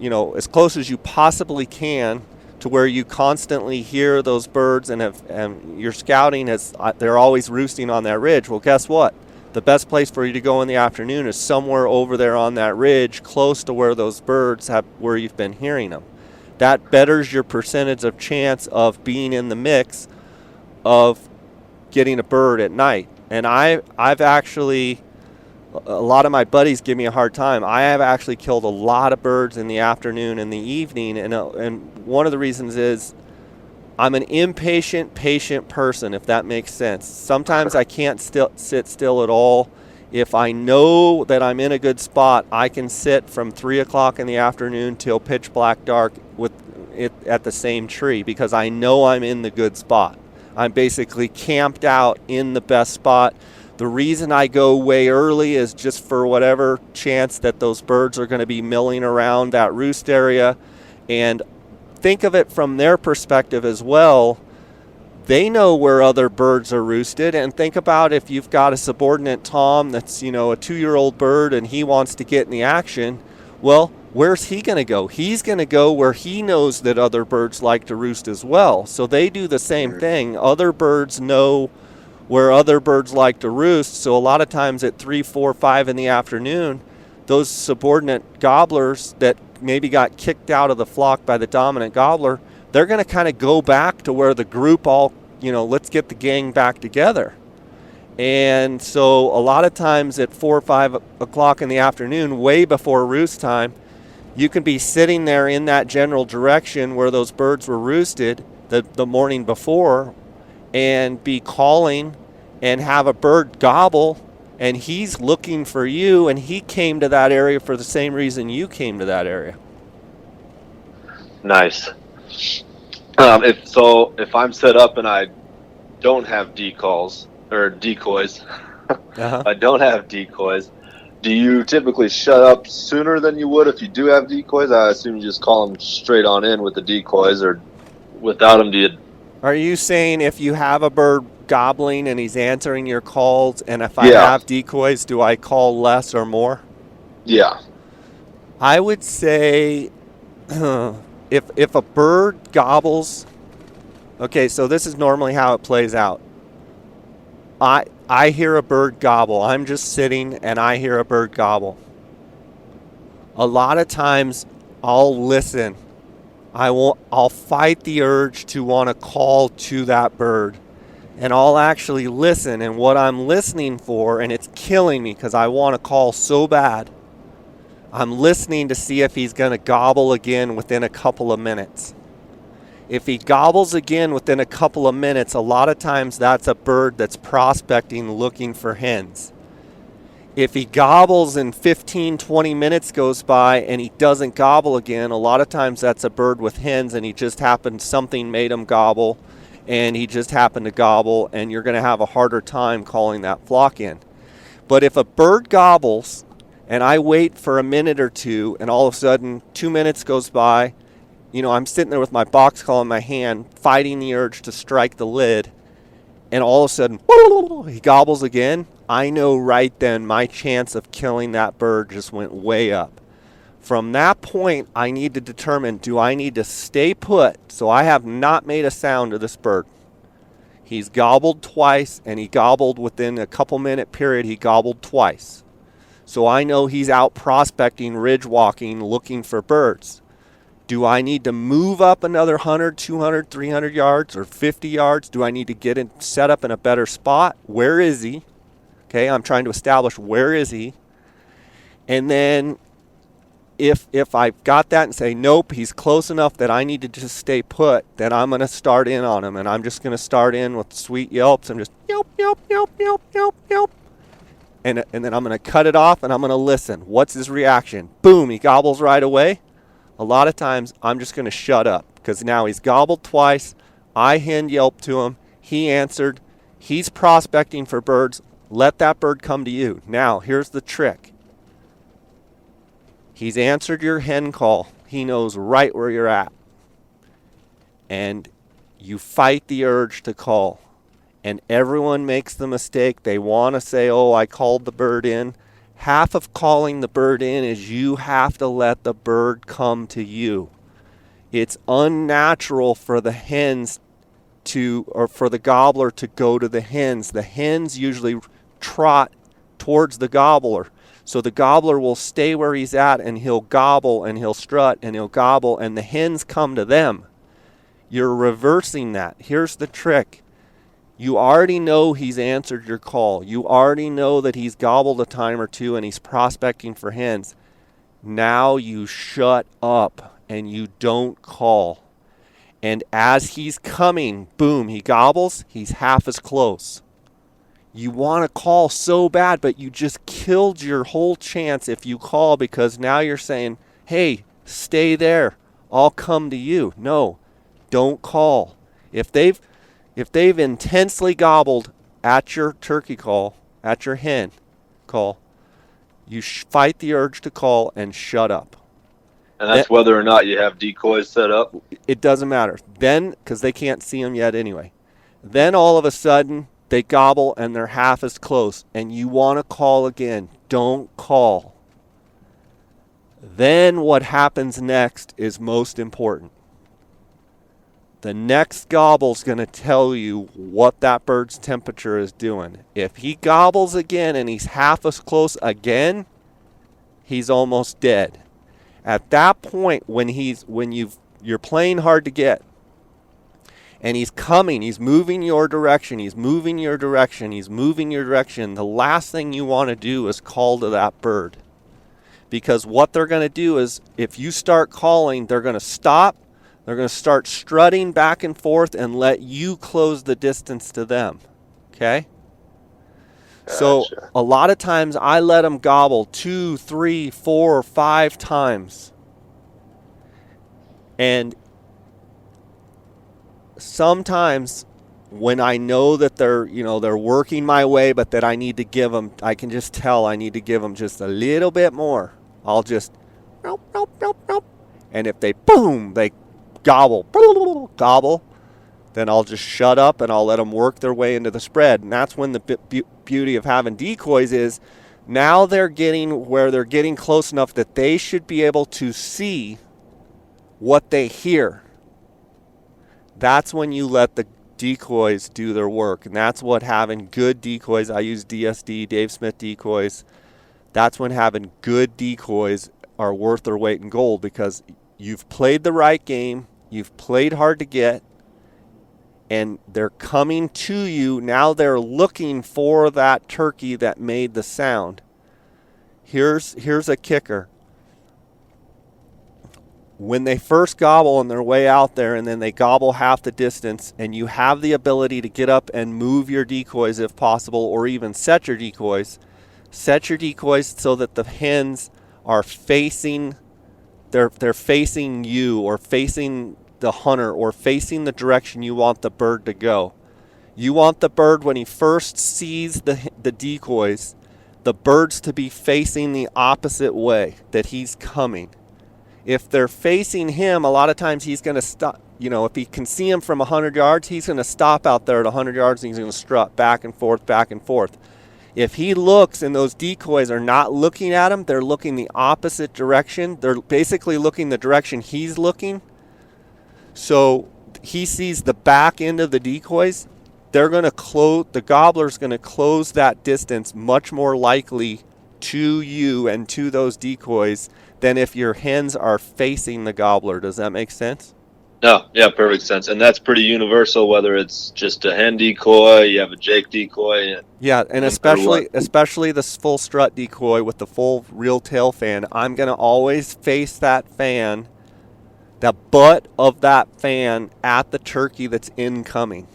Speaker 1: as close as you possibly can, to where you constantly hear those birds, and your scouting they're always roosting on that ridge. Well, guess what? The best place for you to go in the afternoon is somewhere over there on that ridge, close to where those birds where you've been hearing them. That betters your percentage of chance of being in the mix of getting a bird at night. And I've actually, a lot of my buddies give me a hard time. I have actually killed a lot of birds in the afternoon and the evening, and one of the reasons is I'm an impatient, patient person, if that makes sense. Sometimes I can't sit still at all. If I know that I'm in a good spot, I can sit from 3 o'clock in the afternoon till pitch black dark with it at the same tree because I know I'm in the good spot. I'm basically camped out in the best spot. The reason I go way early is just for whatever chance that those birds are going to be milling around that roost area. And think of it from their perspective as well. They know where other birds are roosted, and think about if you've got a subordinate tom that's, a 2-year-old bird and he wants to get in the action. Well, where's he going to go? He's going to go where he knows that other birds like to roost as well. So they do the same thing. Other birds know where other birds like to roost. So a lot of times at 3, 4, 5 in the afternoon, those subordinate gobblers that maybe got kicked out of the flock by the dominant gobbler, they're going to kind of go back to where the group all, let's get the gang back together. And so a lot of times at 4 or 5 o'clock in the afternoon, way before roost time, you can be sitting there in that general direction where those birds were roosted the morning before and be calling and have a bird gobble, and he's looking for you, and he came to that area for the same reason you came to that area.
Speaker 2: Nice. If I'm set up and I don't have decalls, or decoys.
Speaker 1: Uh-huh.
Speaker 2: I don't have decoys. Do you typically shut up sooner than you would if you do have decoys? I assume you just call them straight on in with the decoys, or without them, do you?
Speaker 1: Are you saying if you have a bird gobbling and he's answering your calls, and if I
Speaker 2: Yeah,
Speaker 1: have decoys, do I call less or more?
Speaker 2: yeah,
Speaker 1: I would say if a bird gobbles, okay, so this is normally how it plays out. I hear a bird gobble. I'm just sitting and I hear a bird gobble. A lot of times I'll listen. I'll fight the urge to want to call to that bird. And I'll actually listen, and what I'm listening for, and it's killing me because I want to call so bad. I'm listening to see if he's going to gobble again within a couple of minutes. If he gobbles again within a couple of minutes, a lot of times that's a bird that's prospecting looking for hens. If he gobbles and 15, 20 minutes goes by and he doesn't gobble again, a lot of times that's a bird with hens and he just happened, something made him gobble and he just happened to gobble, and you're going to have a harder time calling that flock in. But if a bird gobbles and I wait for a minute or two and all of a sudden 2 minutes goes by, I'm sitting there with my box call in my hand, fighting the urge to strike the lid, and all of a sudden, he gobbles again, I know right then my chance of killing that bird just went way up. From that point, I need to determine, do I need to stay put so I have not made a sound to this bird? He's gobbled twice, and he gobbled within a couple minute period, he gobbled twice. So I know he's out prospecting, ridge walking, looking for birds. Do I need to move up another 100, 200, 300 yards or 50 yards? Do I need to get in, set up in a better spot? Where is he? Okay, I'm trying to establish where is he. And then if I've got that and say, nope, he's close enough that I need to just stay put, then I'm going to start in on him. And I'm just going to start in with sweet yelps. I'm just yelp, yelp, yelp, yelp, yelp, yelp. And then I'm going to cut it off and I'm going to listen. What's his reaction? Boom, he gobbles right away. A lot of times I'm just going to shut up because now he's gobbled twice. I hen yelped to him. He answered. He's prospecting for birds. Let that bird come to you. Now, here's the trick. He's answered your hen call. He knows right where you're at. And you fight the urge to call. And everyone makes the mistake. They want to say, oh, I called the bird in. Half of calling the bird in is you have to let the bird come to you. It's unnatural for the hens or for the gobbler to go to the hens. The hens usually trot towards the gobbler. So the gobbler will stay where he's at and he'll gobble and he'll strut and he'll gobble and the hens come to them. You're reversing that. Here's the trick. You already know he's answered your call. You already know that he's gobbled a time or two and he's prospecting for hens. Now you shut up and you don't call. And as he's coming, boom, he gobbles, he's half as close. You want to call so bad, but you just killed your whole chance if you call because now you're saying, hey, stay there. I'll come to you. No, don't call. If they've intensely gobbled at your turkey call, at your hen call, you fight the urge to call and shut up.
Speaker 2: And that's whether or not you have decoys set up?
Speaker 1: It doesn't matter. Then, because they can't see them yet anyway. Then all of a sudden, they gobble and they're half as close. And you want to call again. Don't call. Then what happens next is most important. The next gobble's going to tell you what that bird's temperature is doing. If he gobbles again and he's half as close again, he's almost dead. At that point, when you're playing hard to get, and he's coming, he's moving your direction, the last thing you want to do is call to that bird. Because what they're going to do is, if you start calling, they're going to stop, they're going to start strutting back and forth and let you close the distance to them. Okay? Gotcha. So a lot of times I let them gobble 2, 3, 4, 5 times. And sometimes when I know that they're working my way, but that I need to give them, I can just tell I need to give them just a little bit more. I'll just, nope, nope, nope, nope. And if they gobble, then I'll just shut up and I'll let them work their way into the spread. And that's when the beauty of having decoys is now they're getting where they're getting close enough that they should be able to see what they hear. That's when you let the decoys do their work. And that's what having good decoys, I use DSD, Dave Smith decoys. That's when having good decoys are worth their weight in gold, because you've played the right game, you've played hard to get, and they're coming to you. Now they're looking for that turkey that made the sound. Here's a kicker. When they first gobble on their way out there, and then they gobble half the distance, and you have the ability to get up and move your decoys if possible, or even set your decoys so that the hens are facing, they're facing you, or facing the hunter, or facing the direction you want the bird to go. You want the bird, when he first sees the decoys, the birds to be facing the opposite way that he's coming. If they're facing him, a lot of times he's going to stop. If he can see him from 100 yards, he's going to stop out there at 100 yards and he's going to strut back and forth, back and forth. If he looks and those decoys are not looking at him, they're looking the opposite direction. They're basically looking the direction he's looking. So he sees the back end of the decoys. They're going to close, the gobbler's going to close that distance much more likely to you and to those decoys than if your hens are facing the gobbler. Does that make sense?
Speaker 2: No, yeah, perfect sense. And that's pretty universal, whether it's just a hen decoy, you have a Jake decoy.
Speaker 1: Yeah, and especially the full strut decoy with the full real tail fan, I'm going to always face that fan, the butt of that fan at the turkey that's incoming.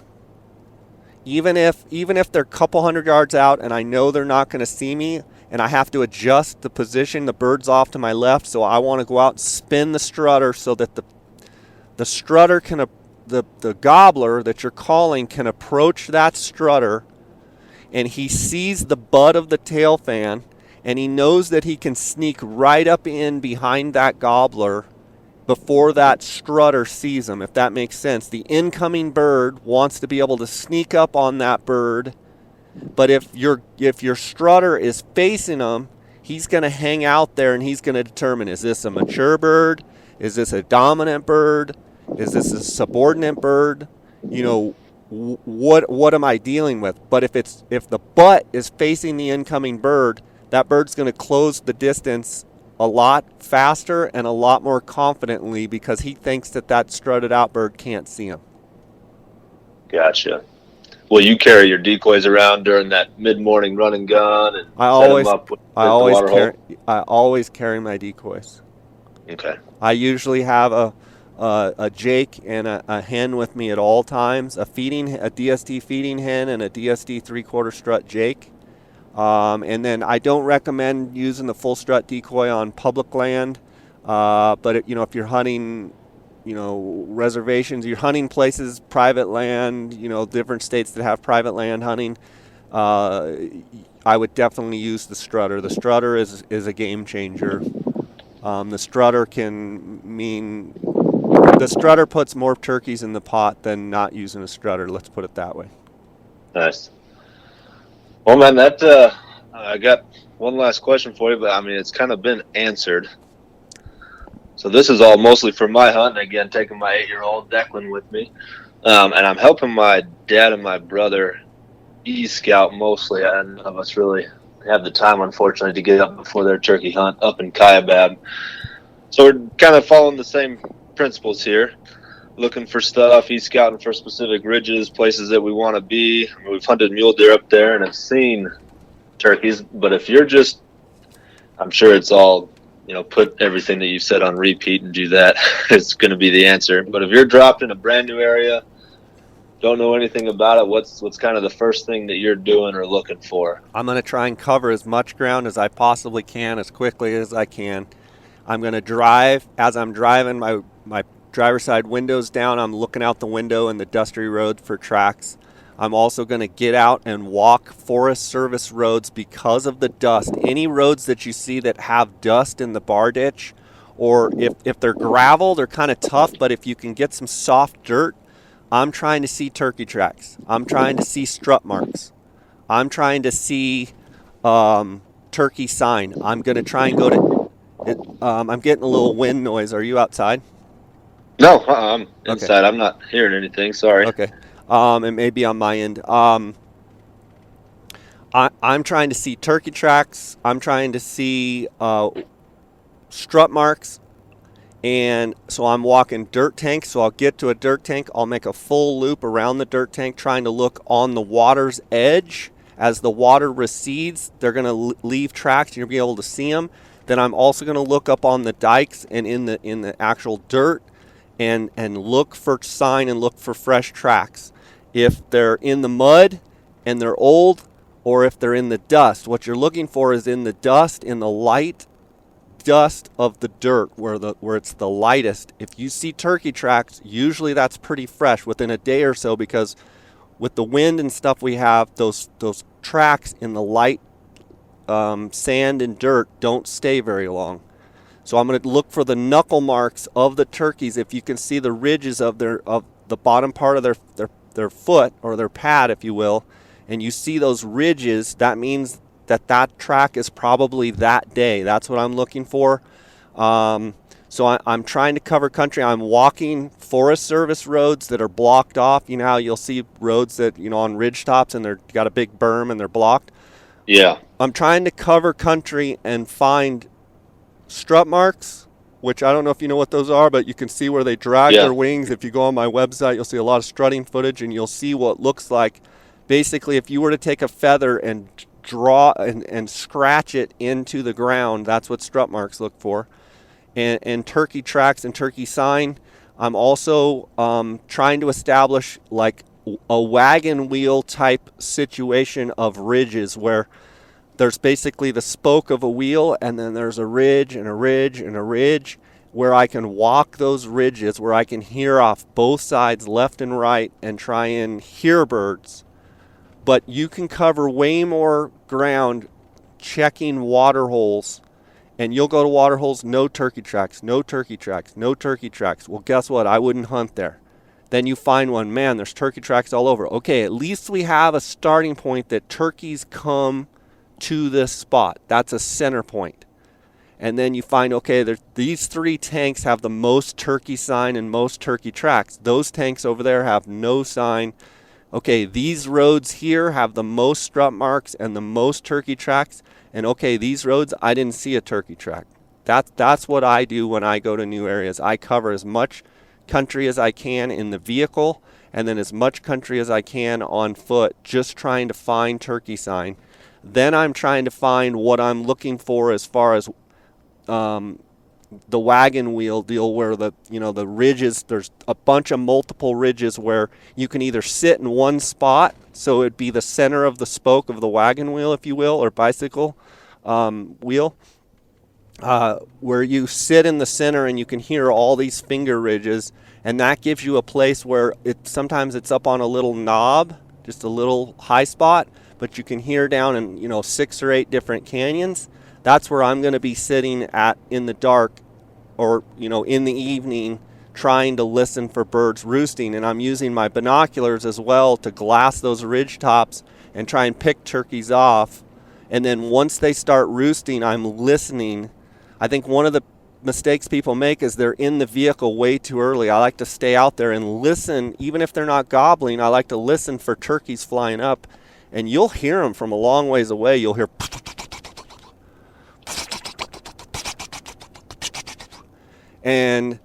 Speaker 1: Even if they're a couple hundred yards out and I know they're not going to see me, and I have to adjust the position, the bird's off to my left, so I want to go out and spin the strutter so that the strutter can, the gobbler that you're calling can approach that strutter, and he sees the butt of the tail fan, and he knows that he can sneak right up in behind that gobbler before that strutter sees him, if that makes sense. The incoming bird wants to be able to sneak up on that bird, but if your strutter is facing him, he's going to hang out there and he's going to determine, is this a mature bird? Is this a dominant bird? Is this a subordinate bird? What am I dealing with? But if the butt is facing the incoming bird, that bird's going to close the distance a lot faster and a lot more confidently, because he thinks that strutted out bird can't see him.
Speaker 2: Gotcha. Will you carry your decoys around during that mid-morning run and gun and set them up with the water hole?
Speaker 1: I always carry my decoys.
Speaker 2: Okay.
Speaker 1: I usually have a Jake and a hen with me at all times, a DSD feeding hen and a DSD 3/4 strut Jake. And then I don't recommend using the full strut decoy on public land. But if you're hunting, reservations, you're hunting places, private land, different states that have private land hunting, I would definitely use the strutter. The strutter is a game changer. The strutter puts more turkeys in the pot than not using a strutter. Let's put it that way.
Speaker 2: Nice. Well, man, I got one last question for you, but it's kind of been answered. So this is all mostly for my hunt, and again, taking my 8-year-old Declan with me. And I'm helping my dad and my brother scout mostly. None of us really have the time, unfortunately, to get up before their turkey hunt up in Kaibab. So we're kind of following the same principles here, looking for stuff. He's scouting for specific ridges, places that we want to be. We've hunted mule deer up there and have seen turkeys. But if you're just, I'm sure it's all, put everything that you've said on repeat and do that. It's going to be the answer. But if you're dropped in a brand new area, don't know anything about it, what's kind of the first thing that you're doing or looking for?
Speaker 1: I'm going to try and cover as much ground as I possibly can, as quickly as I can. I'm going to drive. As I'm driving, my driver's side windows down, I'm looking out the window in the dusty road for tracks. I'm also going to get out and walk Forest Service roads because of the dust. Any roads that you see that have dust in the bar ditch, or if they're gravel, they're kind of tough, but if you can get some soft dirt, I'm trying to see turkey tracks. I'm trying to see strut marks. I'm trying to see turkey sign. I'm going to try and go to it. I'm getting a little wind noise. Are you outside?
Speaker 2: No, I'm
Speaker 1: Okay.
Speaker 2: inside. I'm not hearing anything. Sorry.
Speaker 1: Okay. It may be on my end. I'm trying to see turkey tracks. I'm trying to see strut marks. And so I'm walking dirt tanks. So I'll get to a dirt tank. I'll make a full loop around the dirt tank, trying to look on the water's edge. As the water recedes, they're going to leave tracks. You'll be able to see them. Then I'm also going to look up on the dikes and in the actual dirt and look for sign and look for fresh tracks. If they're in the mud and they're old, or if they're in the dust, what you're looking for is in the dust, in the light dust of the dirt where it's the lightest. If you see turkey tracks, usually that's pretty fresh within a day or so, because with the wind and stuff we have, those tracks in the light sand and dirt don't stay very long. So I'm going to look for the knuckle marks of the turkeys. If you can see the ridges of the bottom part of their foot, or their pad, if you will, and you see those ridges, that means that track is probably that day. That's what I'm looking for. So I'm trying to cover country. I'm walking Forest Service roads that are blocked off. You know how you'll see roads that, on ridge tops and they're got a big berm and they're blocked?
Speaker 2: Yeah.
Speaker 1: I'm trying to cover country and find strut marks, which I don't know if you know what those are, but you can see where they drag their wings. If you go on my website, you'll see a lot of strutting footage, and you'll see what looks like, basically, if you were to take a feather and draw and scratch it into the ground, that's what strut marks look for. And turkey tracks and turkey sign. I'm also trying to establish like a wagon wheel type situation of ridges, where there's basically the spoke of a wheel, and then there's a ridge and a ridge and a ridge, where I can walk those ridges, where I can hear off both sides, left and right, and try and hear birds. But you can cover way more ground checking water holes, and you'll go to water holes, no turkey tracks, no turkey tracks, no turkey tracks. Well, guess what? I wouldn't hunt there. Then you find one, man, there's turkey tracks all over. Okay, at least we have a starting point that turkeys come to this spot. That's a center point. And then you find, okay, these 3 tanks have the most turkey sign and most turkey tracks. Those tanks over there have no sign. Okay, these roads here have the most strut marks and the most turkey tracks. And okay, these roads, I didn't see a turkey track. That's what I do when I go to new areas. I cover as much country as I can in the vehicle, and then as much country as I can on foot, just trying to find turkey sign. Then I'm trying to find what I'm looking for as far as the wagon wheel deal, where the ridges, there's a bunch of multiple ridges where you can either sit in one spot, so it'd be the center of the spoke of the wagon wheel, if you will, or bicycle wheel, where you sit in the center and you can hear all these finger ridges, and that gives you a place where sometimes it's up on a little knob, just a little high spot, but you can hear down in 6 or 8 different canyons. That's where I'm going to be sitting at in the dark, or in the evening, trying to listen for birds roosting. And I'm using my binoculars as well to glass those ridge tops and try and pick turkeys off. And then once they start roosting, I'm listening. I think one of the mistakes people make is they're in the vehicle way too early. I like to stay out there and listen. Even if they're not gobbling, I like to listen for turkeys flying up. And you'll hear them from a long ways away. You'll hear, and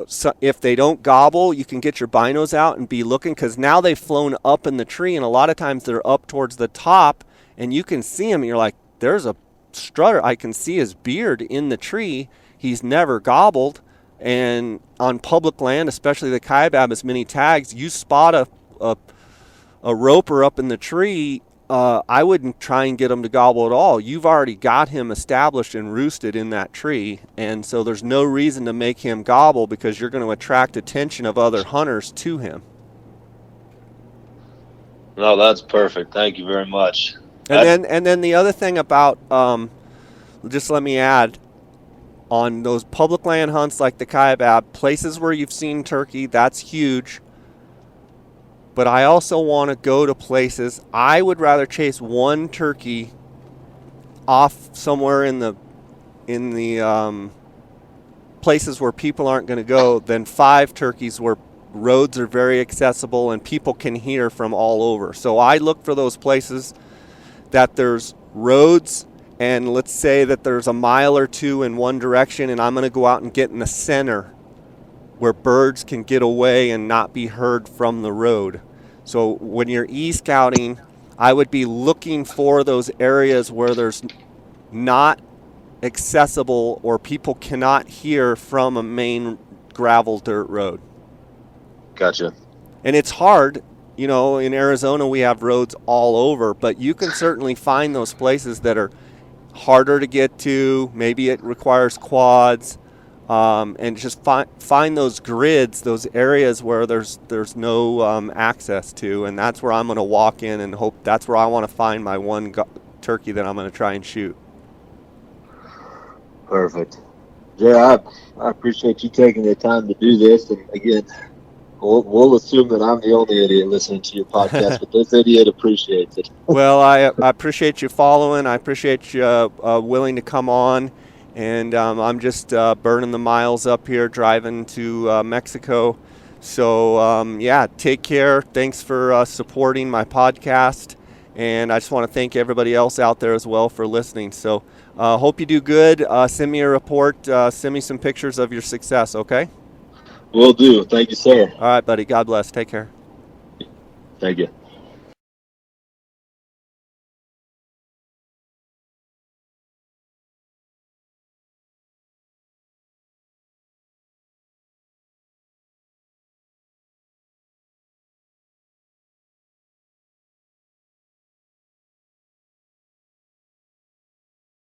Speaker 1: so if they don't gobble, you can get your binos out and be looking, because now they've flown up in the tree, and a lot of times they're up towards the top, and you can see them. And you're like, there's a strutter. I can see his beard in the tree. He's never gobbled. And on public land, especially the kaibab, as many tags, you spot a roper up in the tree, I wouldn't try and get him to gobble at all. You've already got him established and roosted in that tree, and so there's no reason to make him gobble, because you're going to attract attention of other hunters to him.
Speaker 2: No, that's perfect. Thank you very much.
Speaker 1: And then the other thing about, just let me add, on those public land hunts like the Kaibab, places where you've seen turkey, that's huge. But I also want to go to places. I would rather chase one turkey off somewhere in the places where people aren't going to go than 5 turkeys where roads are very accessible and people can hear from all over. So I look for those places that there's roads, and let's say that there's a mile or two in one direction, and I'm going to go out and get in the center where birds can get away and not be heard from the road. So when you're e-scouting, I would be looking for those areas where there's not accessible or people cannot hear from a main gravel dirt road.
Speaker 2: Gotcha.
Speaker 1: And it's hard. You know, in Arizona we have roads all over, but you can certainly find those places that are harder to get to. Maybe it requires quads, and just find those grids, those areas where there's no access to, and that's where I'm going to walk in and hope. That's where I want to find my one turkey that I'm going to try and shoot.
Speaker 2: Perfect. Jay, I appreciate you taking the time to do this, and again, we'll assume that I'm the only idiot listening to your podcast, but this idiot appreciates it.
Speaker 1: Well, I appreciate you following. I appreciate you willing to come on. And I'm just burning the miles up here, driving to Mexico. So, yeah, take care. Thanks for supporting my podcast. And I just want to thank everybody else out there as well for listening. So, hope you do good. Send me a report. Send me some pictures of your success, okay?
Speaker 2: Will do. Thank you, sir.
Speaker 1: All right, buddy. God bless. Take care.
Speaker 2: Thank you.